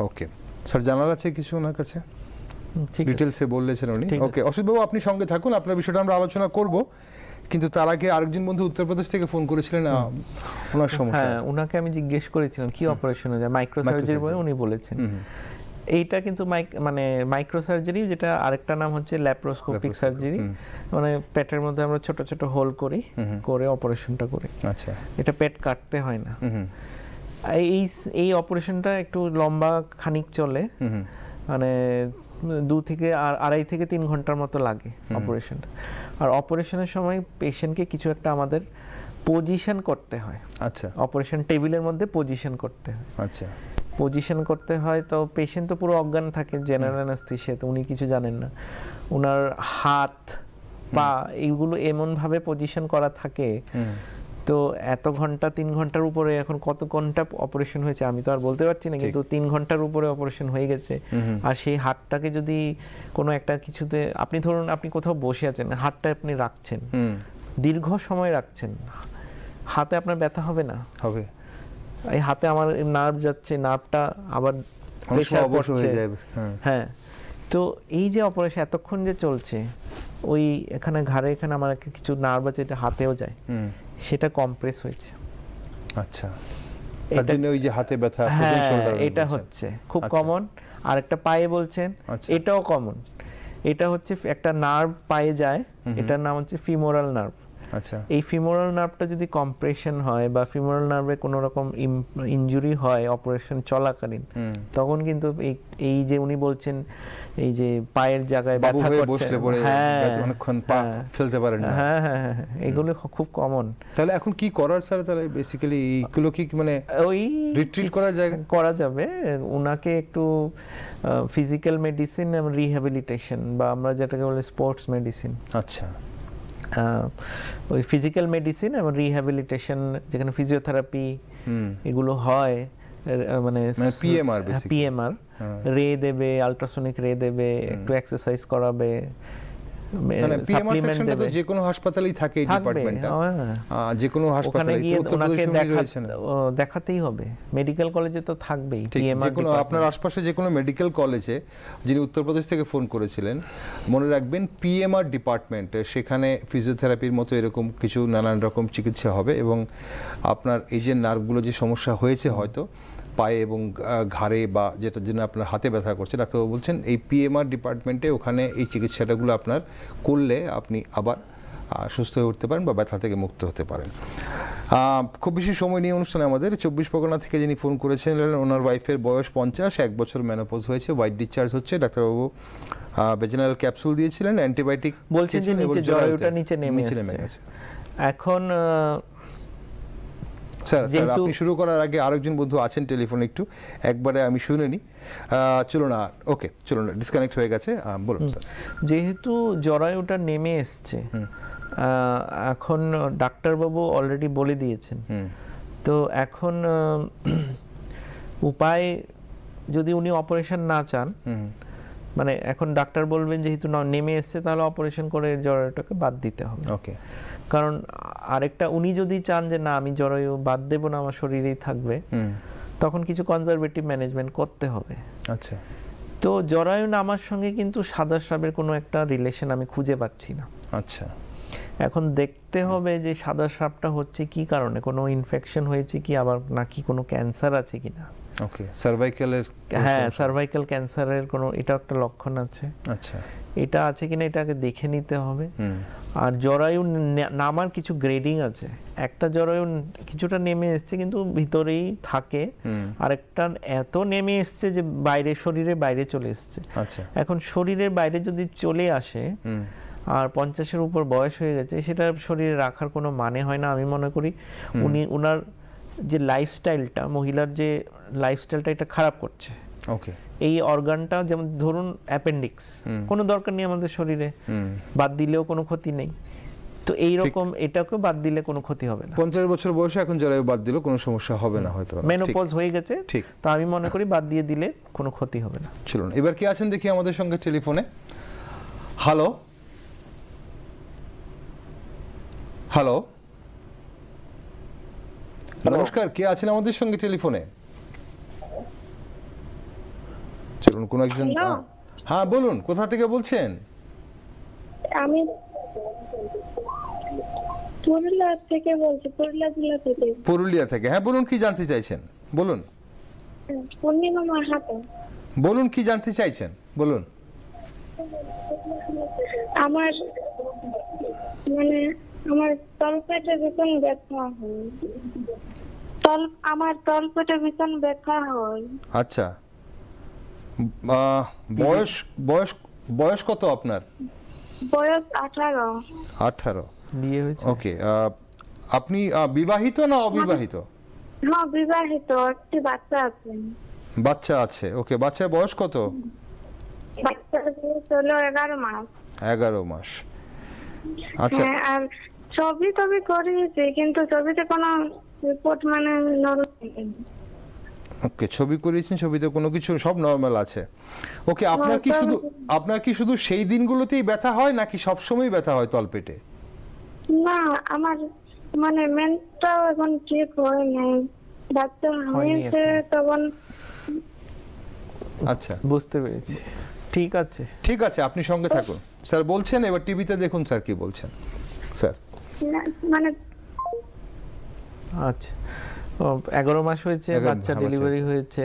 ওকে স্যার, জানার আছে কিছু ওনার কাছে? ডিটেলসে বললেছেন উনি। ওকে অসিত বাবু, আপনি সঙ্গে থাকুন, আপনার বিষয়টা আমরা আলোচনা করব, কিন্তু তার আগে আরেকজন বন্ধু উত্তরপ্রদেশ থেকে ফোন করেছিলেন, ওনার সমস্যা। হ্যাঁ, ওনাকে আমি জিজ্ঞেস করেছিলাম কি অপারেশন হয়ে যায়, মাইক্রোসার্জারি বলে উনি বলেছেন। এইটা কিন্তু মানে মাইক্রোসার্জারি, যেটা আরেকটা নাম হচ্ছে ল্যাপ্রোস্কোপিক সার্জারি, মানে পেটের মধ্যে আমরা ছোট ছোট হোল করি, করে অপারেশনটা করি। আচ্ছা, এটা পেট কাটতে হয় না। এই অপারেশনটা একটু লম্বা খানিক চলে, মানে 2 থেকে 2.5 থেকে 3 ঘন্টার মতো লাগে অপারেশনটা। আর অপারেশনের সময় পেশেন্টকে কিছু একটা আমাদের পজিশন করতে হয়। আচ্ছা, অপারেশন টেবিলের মধ্যে পজিশন করতে হয়। আচ্ছা, পজিশন করতে হয়, তো পেশেন্ট তো পুরো অজ্ঞান থাকে, জেনারেল অ্যানেস্থেসিয়া, তো উনি কিছু জানেন না। ওনার হাত পা এইগুলো এমনভাবে পজিশন করা থাকে, তো এত ঘন্টা 3 ঘন্টার উপরে, এখন কত ঘন্টা অপারেশন হয়েছে আমি তো আর বলতে পারছি না, কিন্তু 3 ঘন্টার উপরে অপারেশন হয়ে গেছে। আর সেই হাতটাকে যদি কোনো একটা কিছুতে, আপনি ধরুন আপনি কোথাও বসে আছেন, হাতটা আপনি রাখছেন, দীর্ঘ সময় রাখছেন, হাতে আপনার ব্যথা হবে না? হবে। এই হাতে আমার নার্ভ যাচ্ছে, নার্ভটা আবার প্রেসার পড়ছে। হ্যাঁ, তো এই যে অপারেশন এতক্ষণ যে চলছে, ওই এখানে ঘাড়ে এখানে আমার কিছু নার্ভ আছে, এটা হাতেও যায়, সেটা কম্প্রেস হয়েছে। আচ্ছা, তার জন্য ওই যে হাতে ব্যথা, এটা হচ্ছে খুব কমন। আর একটা পায়ে বলছেন, এটাও কমন। এটা হচ্ছে একটা নার্ভ পায়ে যায়, এটার নাম হচ্ছে ফিমোরাল নার্ভ। আচ্ছা, এই ফিমোরাল নার্ভটা যদি কম্প্রেশন হয় বা ফিমোরাল নার্ভে কোনো রকম ইনজুরি হয় অপারেশন চলাকালীন, তখন কিন্তু এই যে উনি বলছেন এই যে পায়ের জায়গায় ব্যথা করছে, অনেকক্ষণ পা ফেলতে পারেন না, হ্যাঁ হ্যাঁ হ্যাঁ, এগুলো খুব কমন। তাহলে এখন কি করার স্যার? তাহলে বেসিক্যালি এইগুলো কি মানে ওই রিট্রিট করা যাবে? উনাকে একটু ফিজিক্যাল মেডিসিন এবং রিহ্যাবিলিটেশন, বা আমরা যেটাকে বলি স্পোর্টস মেডিসিন। আচ্ছা, ওই ফিজিক্যাল মেডিসিন এবং রিহ্যাবিলিটেশন, যেখানে ফিজিওথেরাপি এগুলো হয়, মানে পিএমআর রে দেবে, আল্ট্রাসোনিক রে দেবে, একটু এক্সারসাইজ করাবে, সাপ্লিমেন্ট দেবে। যে কোনো হাসপাতালেই থাকে এই ডিপার্টমেন্টটা, যে কোনো হাসপাতালে দেখাতেই হবে, মেডিকেল কলেজে তো থাকবেই। যে কোনো আপনার আশপাশে যে কোনো মেডিকেল কলেজে, যিনি উত্তরপ্রদেশ থেকে ফোন করেছিলেন, মনে রাখবেন পিএমআর ডিপার্টমেন্ট, সেখানে ফিজিওথেরাপির মতো এরকম কিছু নানান রকম চিকিৎসা হবে, এবং আপনার এই যে নার্ভগুলো যে সমস্যা হয়েছে হয়তো পায়ে এবং ঘাড়ে বা যেটার জন্য আপনার হাতে ব্যথা করছে, ডাক্তারবাবু বলছেন এই পিএমআর ডিপার্টমেন্টে ওখানে এই চিকিৎসাটাগুলো আপনার করলে আপনি আবার সুস্থ হয়ে উঠতে পারেন বা ব্যথা থেকে মুক্ত হতে পারেন। খুব বেশি সময় নিয়ে অনুষ্ঠানে আমাদের 24 পরগনা থেকে যিনি ফোন করেছিলেন ওনার ওয়াইফের বয়স 50, 1 বছর মেনোপজ হয়েছে, হোয়াইট ডিসচার্জ হচ্ছে, ডাক্তারবাবু ভেজিনাল ক্যাপসুল দিয়েছিলেন, অ্যান্টিবায়োটিক বলছেন যে নিচে জরায়ুটা নিচে নেমে গেছে। এখন স্যার আপনি শুরু করার আগে আরেকজন বন্ধু আছেন টেলিফোনে, একটু একবারে আমি শুনে নিই। চলুন ওকে, চলুন ডিসকানেক্ট হয়ে গেছে, বলুন স্যার। যেহেতু জরায়ুটা নেমে এসছে, এখন ডাক্তারবাবু অলরেডি বলে দিয়েছেন, তো এখন উপায় যদি উনি অপারেশন না চান, মানে এখন ডাক্তার বলবেন যেহেতু নেমে এসছে তাহলে অপারেশন করে জরায়ুটাকে বাদ দিতে হবে। ওকে, কারণ আরেকটা উনি যদি চান যে না আমি জরায়ু বাদ দেব না, আমার শরীরেই থাকবে, তখন কিছু কনজারভেটিভ ম্যানেজমেন্ট করতে হবে। আচ্ছা, তো জরায়ু নামার সঙ্গে কিন্তু সাদা স্রাবের কোনো একটা রিলেশন আমি খুঁজে পাচ্ছি না। আচ্ছা, এখন দেখতে হবে যে সাদা স্রাবটা হচ্ছে কি কারণে, কোনো ইনফেকশন হয়েছে কি, আবার নাকি কোনো ক্যান্সার আছে কিনা। ওকে, সার্ভাইকালের, হ্যাঁ সার্ভাইকাল ক্যান্সারের কোনো এটা একটা লক্ষণ আছে। আচ্ছা, এটা আছে কিনা এটাকে দেখে নিতে হবে। আর জরায়ু নামার কিছু গ্রেডিং আছে, একটা জরায়ু কিছুটা নেমে এসছে কিন্তু ভিতরেই থাকে, আর একটা এত নেমে এসছে যে বাইরে শরীরের বাইরে চলে এসছে। আচ্ছা, এখন শরীরের বাইরে যদি চলে আসে আর 50-এর উপর বয়স হয়ে গেছে, সেটা শরীরে রাখার কোনো মানে হয় না। আমি মনে করি উনার যে লাইফস্টাইলটা, মহিলার যে লাইফস্টাইলটা, এটা খারাপ করছে। ওকে, এই অর্গানটা, যেমন ধরুন অ্যাপেন্ডিক্স, কোনো দরকার নেই আমাদের শরীরে, বাদ দিলেও কোনো ক্ষতি নেই, তো এই রকম এটাকেও বাদ দিলে কোনো ক্ষতি হবে না। 50 বছর বয়সে এখন জরায়ু বাদ দিলেও কোনো সমস্যা হবে না হয়তো, মেনোপজ হয়ে গেছে, ঠিক, তো আমি মনে করি বাদ দিয়ে দিলে কোনো ক্ষতি হবে না। চলুন এবার কি আছেন দেখি আমাদের সঙ্গে টেলিফোনে। হ্যালো, হ্যালো, নমস্কার, কে আছেন আমাদের সঙ্গে টেলিফোনে? চলুন কোন একজন, হ্যাঁ বলুন, কোথা থেকে বলছেন? আমি পুরুলিয়া থেকে বলছি, পুরুলিয়া জেলা থেকে। পুরুলিয়া থেকে, হ্যাঁ বলুন, কি জানতে চাইছেন বলুন। পূর্ণিমা মাহাতো। বলুন কি জানতে চাইছেন বলুন। আমার আমার তলপেটে ভীষণ ব্যথা হয়, আমার তলপেটে ভীষণ ব্যথা হয়। আচ্ছা, বয়স বয়স বয়স কত আপনার? বয়স 18। 18, বিয়ে হয়েছে? ওকে, আপনি বিবাহিত না অবিবাহিত? হ্যাঁ বিবাহিত, একটি বাচ্চা আছে। বাচ্চা আছে, ওকে, বাচ্চার বয়স কত? বাচ্চার বয়স হলো 11 মাস। 11 মাস, আচ্ছা। আর ছবি করিয়েছি কিন্তু ছবিতে কোনো রিপোর্ট ওকে, ছবি করিয়েছেন, ছবিতে কোনো কিছু সব নরমাল আছে। ওকে, আপনার কি শুধু সেই দিনগুলোতেই ব্যথা হয় নাকি সব সময় ব্যথা হয় তলপেটে? না, আমার মেনটাও এখন ঠিক হয় নাই, বাচ্চা হয়েছে তখন। আচ্ছা, বুঝতে পেরেছি, ঠিক আছে ঠিক আছে, আপনি সঙ্গে থাকুন। স্যার বলছেন, এবার টিভিতে দেখুন স্যার কি বলছেন। স্যার আচ্ছা, 11 মাস হয়েছে, বাচ্চা ডেলিভারি হয়েছে,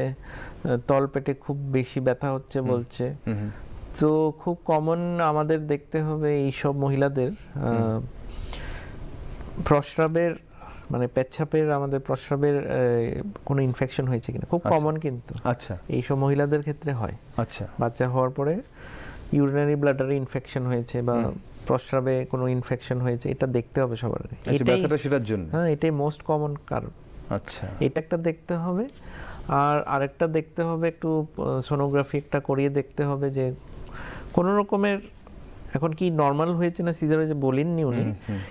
তলপেটে খুব বেশি ব্যথা হচ্ছে বলছে। তো খুব কমন আমাদের দেখতে হবে এইসব মহিলাদের প্রস্রাবের পেচ্ছাপের, আমাদের প্রস্রাবের কোনো ইনফেকশন হয়েছে কিনা, খুব কমন কিন্তু। আচ্ছা, এইসব মহিলাদের ক্ষেত্রে হয়। আচ্ছা, বাচ্চা হওয়ার পরে ইউরিনারি ব্লাডারে ইনফেকশন হয়েছে বা প্রস্রাবে কোনো ইনফেকশন হয়েছে, এটা দেখতে হবে সবার আগে। ব্যথাটা সেটার জন্য, হ্যাঁ, এটাই মোস্ট কমন কারণ। আচ্ছা, এটা একটা দেখতে হবে। আর আরেকটা দেখতে হবে, একটু সোনোগ্রাফি একটা করিয়ে দেখতে হবে যে কোনো রকমের এখন কি নর্মাল হয়েছে না সিজার হয়েছে বলেননি উনি,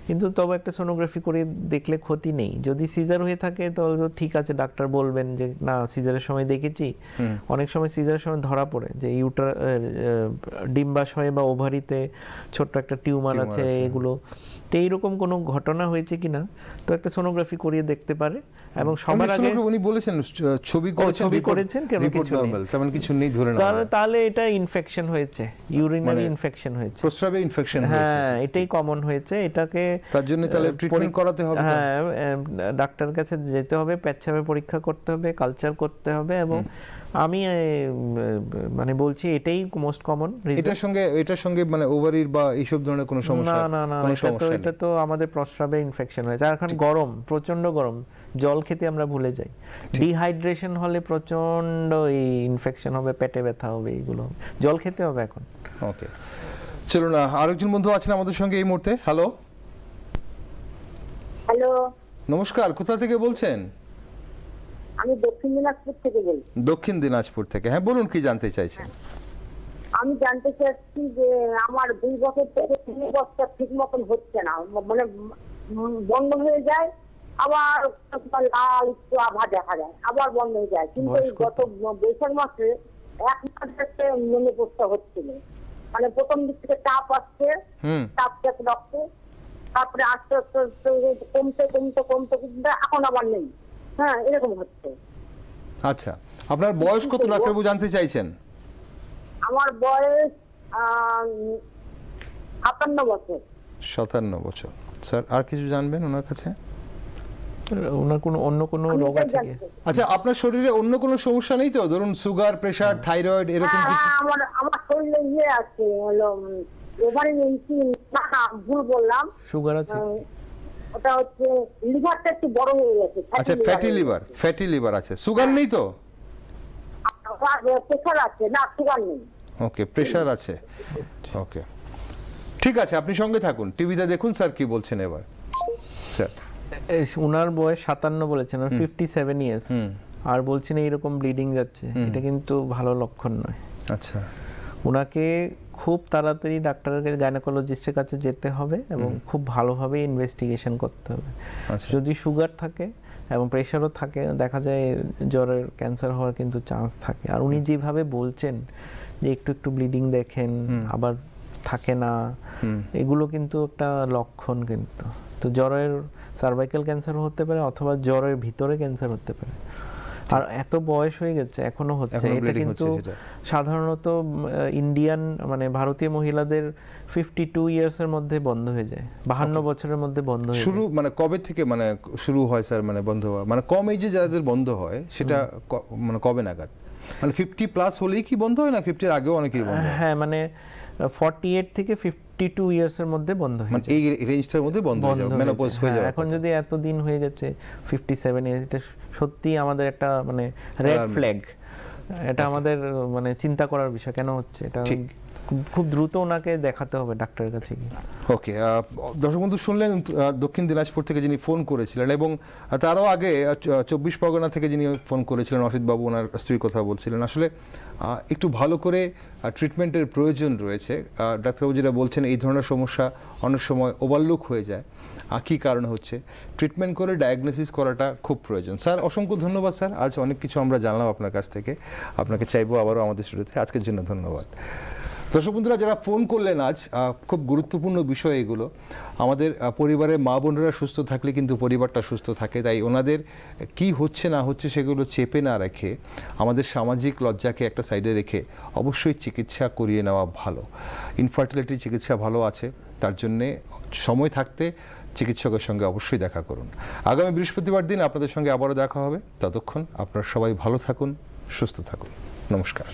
কিন্তু তবে একটা সোনোগ্রাফি করে দেখলে ক্ষতি নেই। যদি সিজার হয়ে থাকে তাহলে তো ঠিক আছে, ডাক্তার বলবেন যে না সিজারের সময় দেখেছি। অনেক সময় সিজারের সময় ধরা পড়ে যে ডিম্বাশয়ে বা ওভারিতে ছোট্ট একটা টিউমার আছে, এগুলো তো এইরকম কোনো ঘটনা হয়েছে কিনা তো একটা সোনোগ্রাফি করিয়ে দেখতে পারে এবং সবার আগে উনি বলেছেন ছবি করেছেন কেন কিছু নেই, তেমন কিছু নেই ধরে না, তাহলে এটা ইনফেকশন হয়েছে, ইউরিনারি ইনফেকশন হয়েছে, প্রস্রাবে ইনফেকশন হয়েছে। হ্যাঁ, এটাই কমন হয়েছে। এটাকে তার জন্য তাহলে ট্রিটমেন্ট করাতে হবে। হ্যাঁ, ডাক্তারের কাছে যেতে হবে, পেচ্ছাপে পরীক্ষা করতে হবে, কালচার করতে হবে এবং আমি মানে বলছি এটাই মোস্ট কমন। এটার সঙ্গে মানে ওভারির বা এইসব ধরনের কোনো সমস্যা? না, এটা তো আমাদের প্রস্রাবে ইনফেকশন হয়েছে। আর এখন গরম, প্রচন্ড গরম, জল খেতে আমরা ভুলে যাই। ডিহাইড্রেশন হলে প্রচন্ড এই ইনফেকশন হবে, পেটে ব্যথা হবে, এইগুলো জল খেতে হবে এখন। ওকে, চলো না, আরেকজন বন্ধু আছেন আমাদের সঙ্গে এই মুহূর্তে। হ্যালো, নমস্কার, কোথা থেকে বলছেন? আমি দক্ষিণ দিনাজপুর থেকে বলছি। দক্ষিণ দিনাজপুর থেকে, হ্যাঁ বলুন, কি জানতে চাইছেন? আমি জানতে চাচ্ছি যে আমার 2 বছর থেকে 3 বছর ঠিক মতন হচ্ছে না, মানে বন্ধ হয়ে যায়, আবার লাল একটু আভা দেখা যায়, আবার বন্ধ হয়ে যায়। কিন্তু এই গত বৈশাখ মাসে 1 মাস থেকে মনে করতে হচ্ছিল, মানে প্রথম দিক থেকে চাপ আসছে, চাপ থেকে রক্ত, তারপরে আস্তে আস্তে কমতে কমতে কমতে কিন্তু এখন আবার নেই। হ্যাঁ, এরকম হচ্ছে। আচ্ছা, আপনার বয়স কত ডাক্তারবাবু জানতে চাইছেন? আমার বয়স 57 বছর। 57 বছর। স্যার, আর কিছু জানবেন ওনার কাছে? ওনার কোনো অন্য কোনো রোগ আছে কি? আচ্ছা, আপনার শরীরে অন্য কোনো সমস্যা নেই তো? ধরুন সুগার, প্রেসার, থাইরয়েড এরকম কিছু? আমার শরীরে ইয়ে আছে, হলো ওভারে না, ভুল বললাম, সুগার আছে। ওটা হচ্ছে লিভারটা একটু বড় হয়ে গেছে। আচ্ছা, ফ্যাটি লিভার আছে, সুগার নেই তো? প্রেসার আছে, না সুগার নেই। ওকে, প্রেসার আছে। ওকে, ঠিক আছে, আপনি সঙ্গে থাকুন, টিভিতে দেখুন স্যার কি বলছেন এবার। স্যার, ওনার বয়স 57 বলেছেন, 57 ইয়ার্স, আর বলছেন এইরকম ব্লিডিং যাচ্ছে, এটা কিন্তু ভালো লক্ষণ নয়। আচ্ছা, ওনাকে খুব তাড়াতাড়ি ডাক্তারের কাছে, গাইনোকোলজিস্টের কাছে যেতে হবে এবং খুব ভালোভাবে ইনভেস্টিগেশন করতে হবে। যদি সুগার থাকে এবং প্রেশারও থাকে, দেখা যায় জ্বরের ক্যান্সার হওয়ার কিন্তু চান্স থাকে। আর উনি যেভাবে বলছেন যে একটু একটু ব্লিডিং দেখেন, আবার থাকে না, এগুলো কিন্তু একটা লক্ষণ। কিন্তু তো জ্বরের সার্ভাইকাল ক্যান্সার হতে পারে অথবা জ্বরের ভিতরে ক্যান্সার হতে পারে। আর এত বয়স হয়ে গেছে এখনো হচ্ছে, এটা কিন্তু সাধারণত ইন্ডিয়ান মানে ভারতীয় মহিলাদের 52 ইয়ার্সের মধ্যে বন্ধ হয়ে যায়, 52 বছরের মধ্যে বন্ধ হয়ে যায়। শুরু মানে কবে থেকে মানে শুরু হয় স্যার, মানে বন্ধ হওয়া, মানে কম এজে যাদের বন্ধ হয় সেটা মানে কবে নাগাদ? মানে 50 প্লাস হলেই কি বন্ধ হয়, না 50 এর আগেও অনেকেই বন্ধ হয়? হ্যাঁ, মানে 48 থেকে 52 ইয়ার্সের মধ্যে বন্ধ হয়, মানে এই রেঞ্জটার মধ্যে বন্ধ হয়ে যায়, মেনোপজ হয়ে যায়। এখন যদি এত দিন হয়ে গেছে 57 ইয়ার্স, এটা সত্যি আমাদের একটা মানে রেড ফ্ল্যাগ। এটা আমাদের মানে চিন্তা করার বিষয়, কেন হচ্ছে এটা। খুব দ্রুত ওনাকে দেখাতে হবে ডাক্তারের কাছে গিয়ে। ওকে, দর্শক বন্ধু শুনলেন দক্ষিণ দিনাজপুর থেকে যিনি ফোন করেছিলেন, এবং তারও আগে 24 পরগনা থেকে যিনি ফোন করেছিলেন, অসিত বাবু, ওনার স্ত্রীর কথা বলছিলেন। আসলে একটু ভালো করে ট্রিটমেন্টের প্রয়োজন রয়েছে। ডাক্তারবাবু যেটা বলছেন, এই ধরনের সমস্যা অনেক সময় ওভারলুক হয়ে যায়, কী কারণে হচ্ছে ট্রিটমেন্ট করে ডায়াগনোসিস করাটা খুব প্রয়োজন। স্যার, অসংখ্য ধন্যবাদ স্যার, আজ অনেক কিছু আমরা জানলাম আপনার কাছ থেকে। আপনাকে চাইবো আবারও আমাদের স্টুডিওতে। আজকের জন্য ধন্যবাদ। দর্শক বন্ধুরা, যারা ফোন করলেন আজ, খুব গুরুত্বপূর্ণ বিষয় এগুলো। আমাদের পরিবারের মা বোনেরা সুস্থ থাকলে কিন্তু পরিবারটা সুস্থ থাকে। তাই ওনাদের কি হচ্ছে না হচ্ছে সেগুলো চেপে না রেখে, আমাদের সামাজিক লজ্জাকে একটা সাইডে রেখে অবশ্যই চিকিৎসা করিয়ে নেওয়া ভালো। ইনফার্টিলিটি চিকিৎসা ভালো আছে, তার জন্যে সময় থাকতে চিকিৎসকের সঙ্গে অবশ্যই দেখা করুন। আগামী বৃহস্পতিবার দিন আপনাদের সঙ্গে আবারও দেখা হবে। ততক্ষণ আপনারা সবাই ভালো থাকুন, সুস্থ থাকুন। নমস্কার।